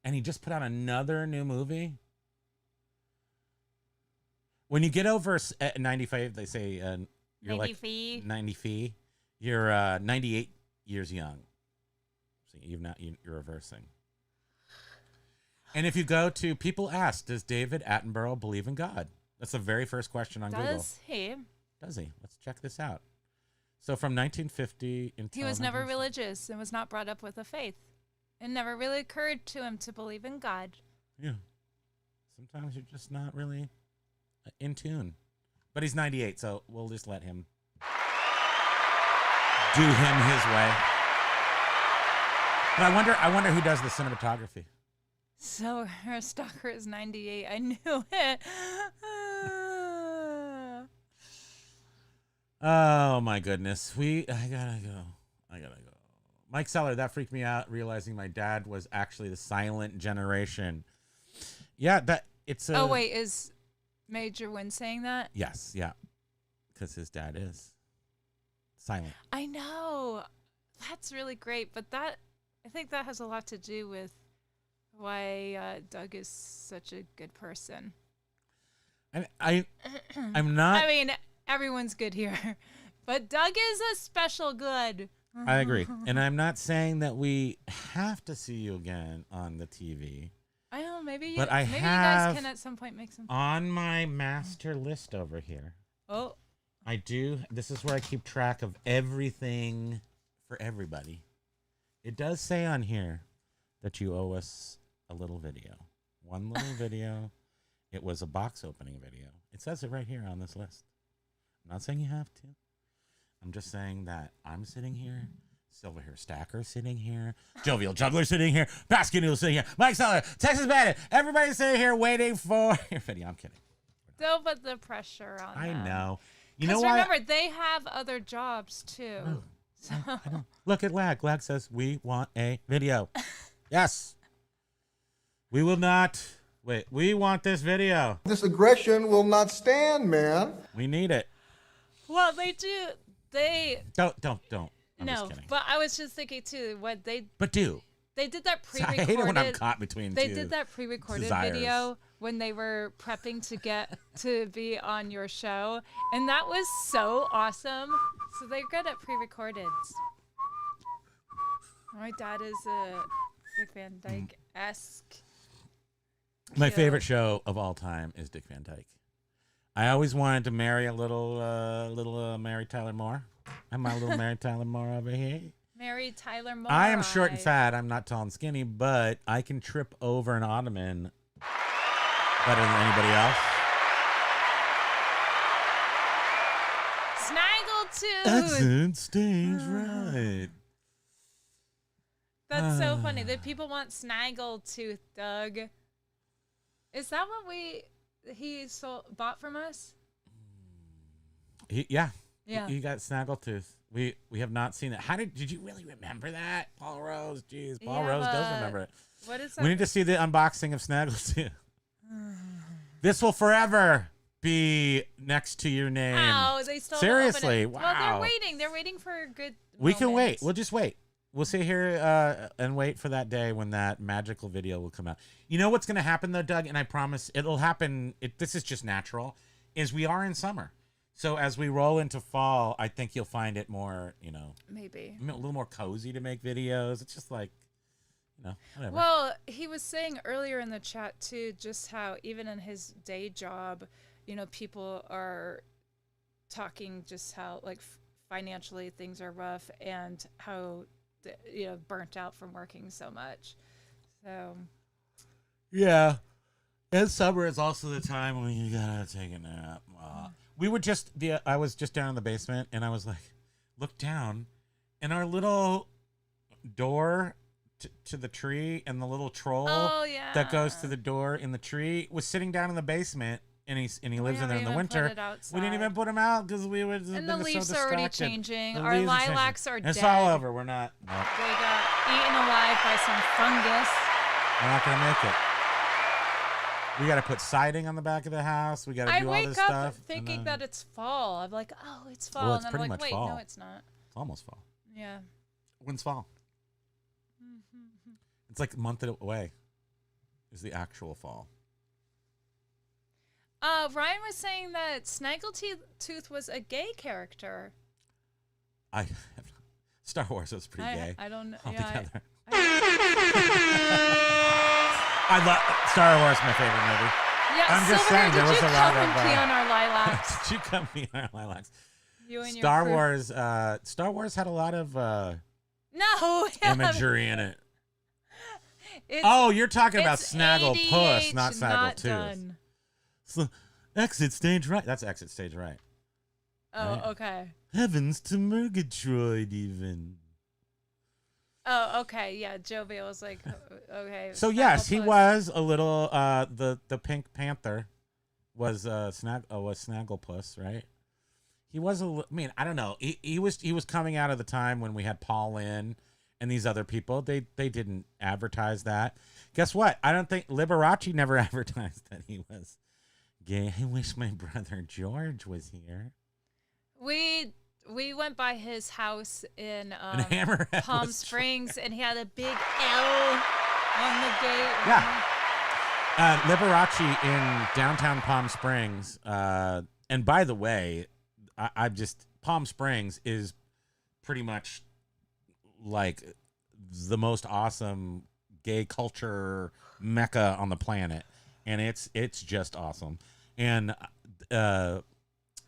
And he just put out another new movie. When you get over 95, they say you're 90 like 90. You're 98 years young. So you're reversing. And if you go to people ask, does David Attenborough believe in God? That's the very first question on Google. Does he? Does he? Let's check this out. So from 1950 until He was never 1960. religious and was not brought up with a faith. It never really occurred to him to believe in God. Yeah. Sometimes you're just not really in tune. But he's 98, so we'll just let him do him his way. But I wonder who does the cinematography. So her stalker is 98. I knew it. Oh my goodness. I gotta go. Mike Seller, that freaked me out, realizing my dad was actually the silent generation. Yeah, it's a... Oh, wait, is Major Win saying that? Yes, yeah. Because his dad is silent. I know. That's really great. But I think that has a lot to do with why Doug is such a good person. I'm not... I mean, everyone's good here. But Doug is a special good. I agree. And I'm not saying that we have to see you again on the TV. I don't know. Maybe But maybe you guys can at some point make some. On my master list over here, Oh, I do. This is where I keep track of everything for everybody. It does say on here that you owe us a little video. One little video. It was a box opening video. It says it right here on this list. I'm not saying you have to. I'm just saying that I'm sitting here, Silver Hair Stacker sitting here, Jovial Juggler sitting here, Baskin Noodle sitting here, Mike Seller, Texas Bandit, everybody sitting here waiting for your video. I'm kidding. don't put the pressure on I them. know. You know Because what? remember, they have other jobs too. Oh, So I know. Look at Lag. Lag says, we want a video. Yes. We will not. Wait, we want this video. This aggression will not stand, man. We need it. well, they do. They Don't. I'm no, just kidding. but I was just thinking too. What they But do. did that I pre-recorded. hate it when I'm caught between They two did that pre-recorded desires. video when they were prepping to get to be on your show, and that was so awesome. So they're good at pre-recorded. My dad is a Dick Van Dyke-esque. My Cute. favorite show of all time is Dick Van Dyke. I always wanted to marry a little Mary Tyler Moore. I'm my little Mary Tyler Moore over here. Mary Tyler Moore. I am short and fat. I'm not tall and skinny, but I can trip over an ottoman better than anybody else. Snaggletooth. Accent stage right. That's so funny. That people want Snaggletooth, Doug. Is that what he bought from us? Yeah. Yeah. He got Snaggletooth. We have not seen it. Did you really remember that? Paul Rose. Jeez, Paul Yeah, Rose does but remember it. What is that? We need to see the unboxing of Snaggletooth. This will forever be next to your name. Oh, they still Seriously, open it. Well, wow. they're waiting. They're waiting for a good. We can wait. moment. We'll just wait. We'll sit here and wait for that day when that magical video will come out. You know what's going to happen, though, Doug? And I promise it'll happen. This is just natural, is we are in summer. So as we roll into fall, I think you'll find it more, Maybe. a little more cozy to make videos. It's just like, whatever. Well, he was saying earlier in the chat, too, just how even in his day job, people are talking just how, like, financially things are rough and how, burnt out from working so much. So. Yeah. And summer is also the time when you gotta take a nap. I was just down in the basement, and I was like, look down, and our little door to the tree and the little troll Oh, yeah. that goes to the door in the tree was sitting down in the basement and he lives in there in the haven't even winter. put it We didn't outside. even put him out because we would. And the leaves are already changing. The Our leaves are changing. lilacs are It's dead. all over. We're not. No, They got eaten alive by some fungus. we're not gonna make it. We got to put siding on the back of the house. We got to I do all wake this up stuff. thinking that it's fall. I'm like, oh, it's fall. Well, it's and I'm pretty like, much wait, fall. no, it's not. It's almost fall. Yeah. When's fall? It's like a month away. Is the actual fall? Ryan was saying that Snaggletooth was a gay character. Star Wars was pretty gay. I don't know. Altogether. I love Star Wars. My favorite movie. Yeah, I'm just Silver, saying, there did was you a lot come of, and pee on our lilacs? Did you come pee on our lilacs? You and your Star crew. Wars. Star Wars had a lot of No. imagery in it. It's, Oh, you're talking about it's Snaggle Puss, ADH, not Snaggle Tooth. done. So, exit stage right. That's exit stage right. Oh, Right. okay. Heavens to Murgatroyd, even. Oh, okay. Yeah, Jovial was like, okay. So yes, he Snagglepuss. was a little. The Pink Panther was Snagglepuss, right? He was I mean, I don't know. He was coming out of the time when we had Paul Lynn and these other people. They didn't advertise that. Guess what? I don't think Liberace never advertised that he was gay. I wish my brother George was here. We went by his house in And Hammerhead Palm was Springs, and he had a big L on the gate. Yeah. Liberace in downtown Palm Springs. And by the way, Palm Springs is pretty much like the most awesome gay culture mecca on the planet, and it's just awesome. And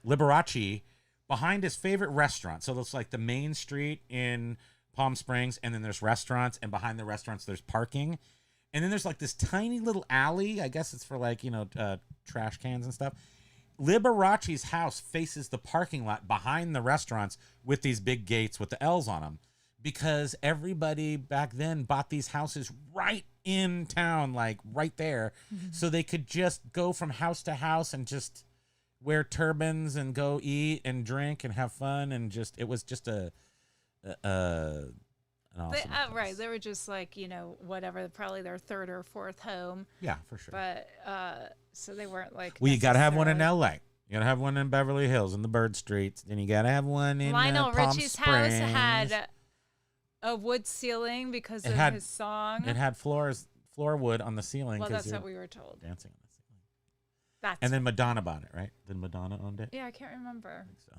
Liberace, behind his favorite restaurant, so it's like the main street in Palm Springs, and then there's restaurants, and behind the restaurants there's parking, and then there's like this tiny little alley. I guess it's for like trash cans and stuff. Liberace's house faces the parking lot behind the restaurants with these big gates with the L's on them, because everybody back then bought these houses right in town, like right there, so they could just go from house to house and just wear turbans and go eat and drink and have fun, and it was just an awesome place. Right. They were just like, whatever, probably their third or fourth home. Yeah, for sure. But so they weren't like. Well, you got to have one in necessarily- L.A. You got to have one in Beverly Hills in the Bird Streets, and you got to have one in Lionel Palm Richie's Springs. house had a wood ceiling because It of had- his song. It had floor wood on the ceiling. Well, 'cause that's you're what we were told. dancing on the ceiling. That's And then Madonna bought it, right? Then Madonna owned it. yeah, I can't remember. I think so.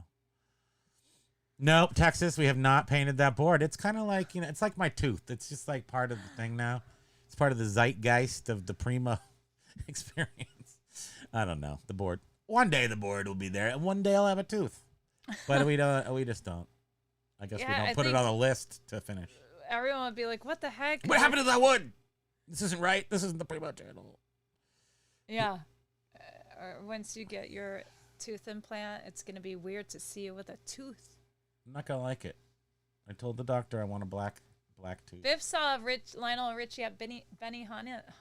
Nope, Texas, we have not painted that board. It's kind of like, it's like my tooth. It's just like part of the thing now. It's part of the zeitgeist of the Primo experience. I don't know. The board. One day the board will be there, and one day I'll have a tooth. But we just don't. I guess we Yeah, don't I put it think- on a list to finish. Everyone would be like, "What the heck? What happened to that wood? This isn't right. This isn't the Primo channel. Yeah. Or once you get your tooth implant, it's gonna be weird to see you with a tooth. I'm not going to like it. I told the doctor I want a black tooth. Biff saw Lionel Richie at Benny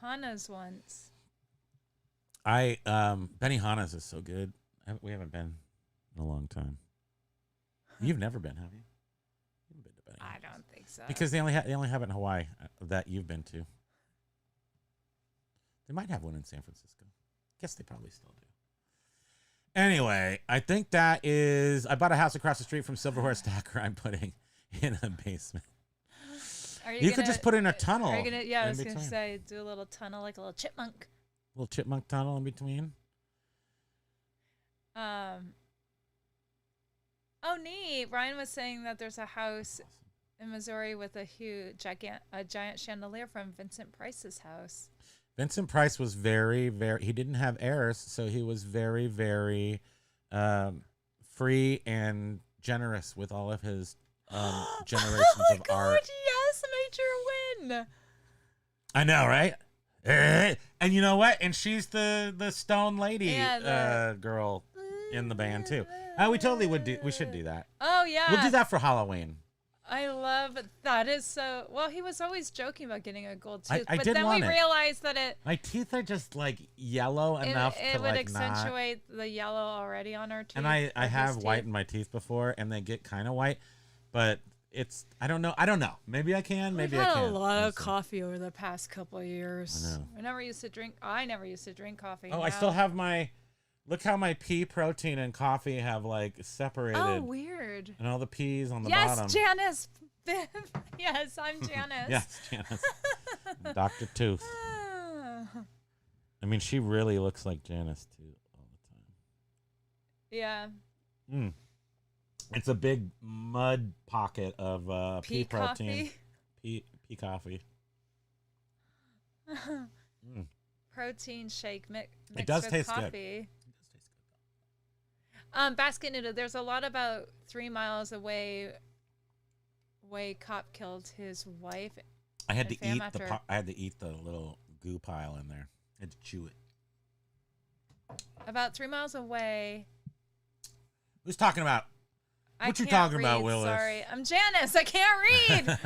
Hanna's once. Benny Hanna's is so good. We haven't been in a long time. You've never been, have you? You haven't been to Benny I Hanna's. don't think so. Because they only have it in Hawaii that you've been to. They might have one in San Francisco. Guess they probably still do. Anyway, I think that is. I bought a house across the street from Silver Horse Stacker. I'm putting in a basement. Are You could just put in a tunnel. Are you gonna? Yeah, I in was gonna between. say do a little tunnel like a little chipmunk. Little chipmunk tunnel in between. Oh, neat. Ryan was saying that there's a house in Missouri with a giant chandelier from Vincent Price's house. Vincent Price was very, very. He didn't have heirs, so he was very, very free and generous with all of his generations Oh my of God! art. Yes, major win. I know, right? And you know what? And she's the Stone Lady Yeah, girl in the band too. We totally would do. We should do that. Oh yeah. We'll do that for Halloween. I love that. Is so well. He was always joking about getting a gold tooth, I but did then want we it. realized that My teeth are just like yellow enough it to would like not. accentuate the yellow already on our teeth. And I or his have teeth. whitened my teeth before, and they get kind of white, but I don't know. Maybe I can. Maybe We've I had can't. a lot We'll of see. coffee over the past couple of years. I know. I never used to drink coffee. Oh, I still have my. Look how my pea protein and coffee have like separated. Oh, weird. And all the peas on the Yes, bottom. Janice. Yes, I'm Janice. Yes, Janice. Dr. Tooth. I mean, she really looks like Janice too all the time. Yeah. It's a big mud pocket of pea protein. Coffee. Pea coffee. Protein shake mixed It does with taste coffee. good. It does taste good. Basket Noodle. There's a lot about 3 miles away. Cop killed his wife. I had and to eat after- I had to eat the little goo pile in there. I had to chew it. About 3 miles away. Who's talking about? I What you can't talking about, read, Willis? Sorry, I'm Janice. I can't read.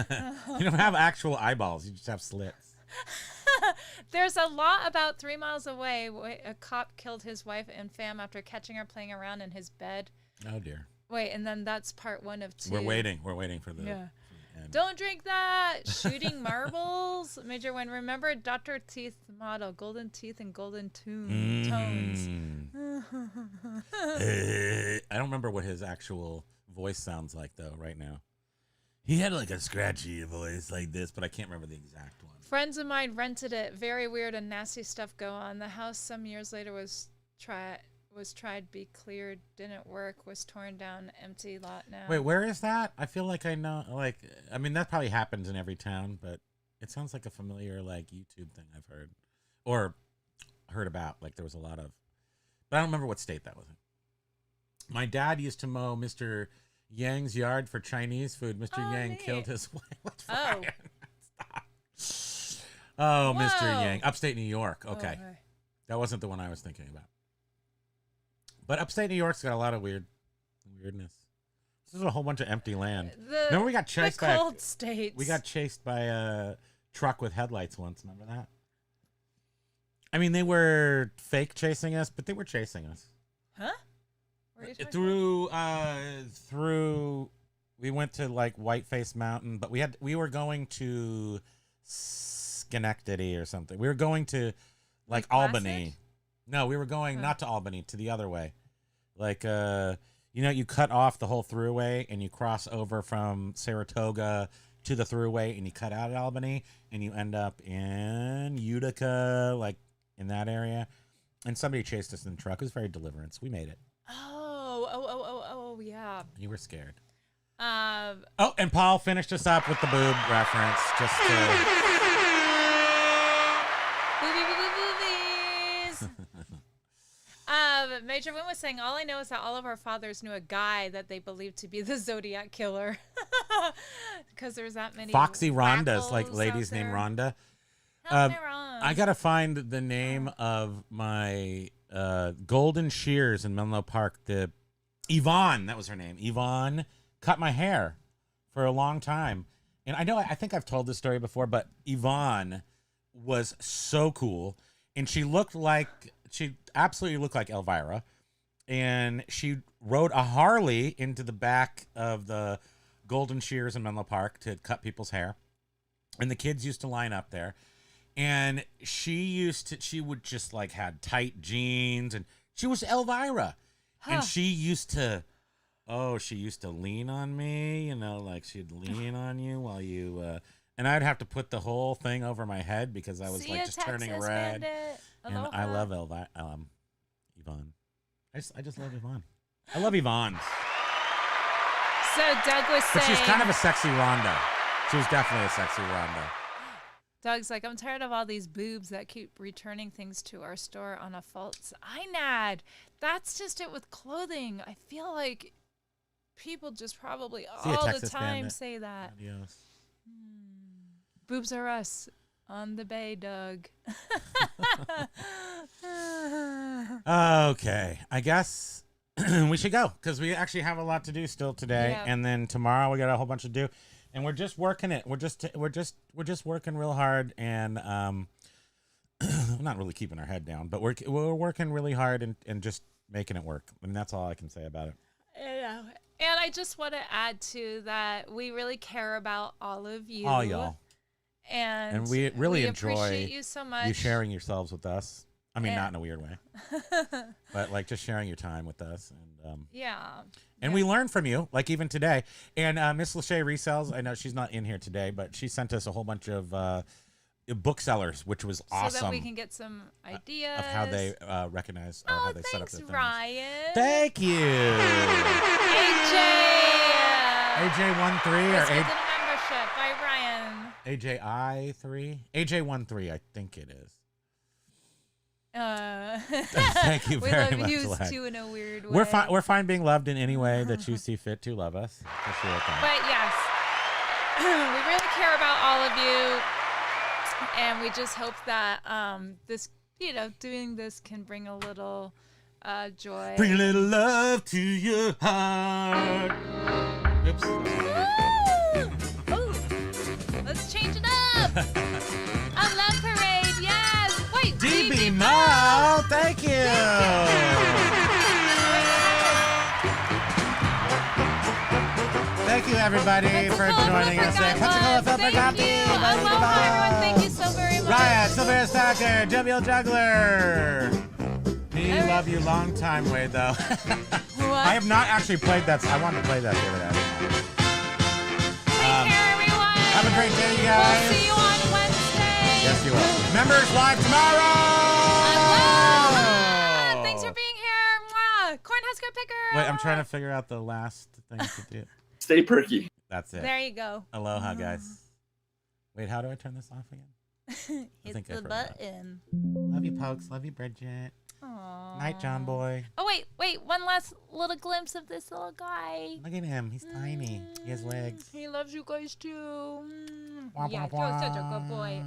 You don't have actual eyeballs. You just have slits. There's a lot about 3 miles away. A cop killed his wife and fam after catching her playing around in his bed. Oh dear. Wait, and then that's part 1 of 2. We're waiting for the. Yeah. For the end. Don't drink that. Shooting marbles. Major Win. Remember Dr. Teeth model. Golden teeth and golden tones. I don't remember what his actual voice sounds like though. Right now, he had like a scratchy voice like this, but I can't remember the exact one. Friends of mine rented it. Very weird and nasty stuff go on. The house some years later was tried be cleared, didn't work, was torn down, empty lot now. Wait, where is that? I feel like I know. Like, I mean, that probably happens in every town, but it sounds like a familiar like YouTube thing I've heard or heard about. Like there was a lot of, but I don't remember what state that was in. My dad used to mow Mr. Yang's yard for Chinese food. Mr. Yang neat. killed his wife. What's Oh. Stop. Oh, Mr. Whoa. Yang, upstate New York. Okay. Okay. That wasn't the one I was thinking about. But upstate New York's got a lot of weirdness. This is a whole bunch of empty land. Remember we got chased the by cold states. we got chased by a truck with headlights once. Remember that? I mean, they were fake chasing us, but they were chasing us. Huh? Where are you talking Through we went to like Whiteface Mountain, but we were going to Schenectady or something. We were going to like Albany. Placid? No, we were going not to Albany, to the other way. Like you cut off the whole throughway and you cross over from Saratoga to the throughway and you cut out at Albany and you end up in Utica, like in that area. And somebody chased us in the truck. It was very Deliverance. We made it. Oh, yeah. You were scared. Um, Oh, and Paul finished us up with the boob reference. Just boobies. Major Win was saying, all I know is that all of our fathers knew a guy that they believed to be the Zodiac killer. Because there's that many Foxy Rhondas, like wackos ladies out named there. Rhonda. Help me, Ron. I gotta find the name of my golden shears in Menlo Park. The Yvonne, that was her name. Yvonne cut my hair for a long time, and I think I've told this story before, but Yvonne was so cool, and she absolutely looked like Elvira, and she rode a Harley into the back of the golden shears in Menlo Park to cut people's hair, and the kids used to line up there. And she would just like had tight jeans, and she was Elvira. And she used to lean on me, like she'd lean on you while you, and I'd have to put the whole thing over my head because I was See like ya, just turning Texas red. Bandit. And Aloha. I love Yvonne. I just love Yvonne. I love Yvonne. So Doug was But saying, she's kind of a sexy Rhonda. She was definitely a sexy Rhonda. Doug's like, I'm tired of all these boobs that keep returning things to our store on a false INAD. That's just it with clothing. I feel like people just probably See ya, all the Texas time Bandit. say that. Adios. Boobs are us on the bay, Doug. Okay, I guess we should go because we actually have a lot to do still today, Yeah. and then tomorrow we got a whole bunch to do. And we're just working it. We're just working real hard, and not really keeping our head down, but we're working really hard and just making it work. I mean, that's all I can say about it. Yeah. And I just want to add to that we really care about all of you. All y'all. And we really enjoy appreciate you so much. You sharing yourselves with us. I mean, not in a weird way, but like just sharing your time with us. And and we learn from you, like even today. And Miss Lachey Resells, I know she's not in here today, but she sent us a whole bunch of booksellers, which was awesome. So that we can get some ideas of how they recognize or how they set up their things. Ryan. Thank you. AJ13 or the membership by Ryan. AJI3? AJ13, I think it is. Thank Thank you very much. We love you too in a weird way. We're fine being loved in any way that you see fit to love us. But yes, we really care about all of you. And we just hope that this, doing this can bring a little joy. Bring a little love to your heart. Oops. Let's change it up. A love parade, yes. Wait, DB Mo, thank you. Thank you, everybody, for joining us. Pensacola Filtergati. Aloha, everyone. Thank you so very much. Ryan, Sylvia Stacker, WL Juggler. We love you long time, Wade, though. What? I have not actually played that. I wanted to play that the other day. Take care, everyone. Have a great day, you guys. We'll see you on Wednesday. Yes, you will. Members live tomorrow. Aloha. Thanks for being here. Mwah. Cornhusker Picker. Wait, I'm trying to figure out the last thing to do. Stay perky. That's it. There you go. Aloha, guys. Wait, how do I turn this off again? Hit the button. Love you, Pokes. Love you, Bridget. Aww. Night, John Boy. Oh, wait. One last little glimpse of this little guy. Look at him. He's tiny. He has legs. He loves you guys too. Wah, Yeah, wah, you're such a good boy.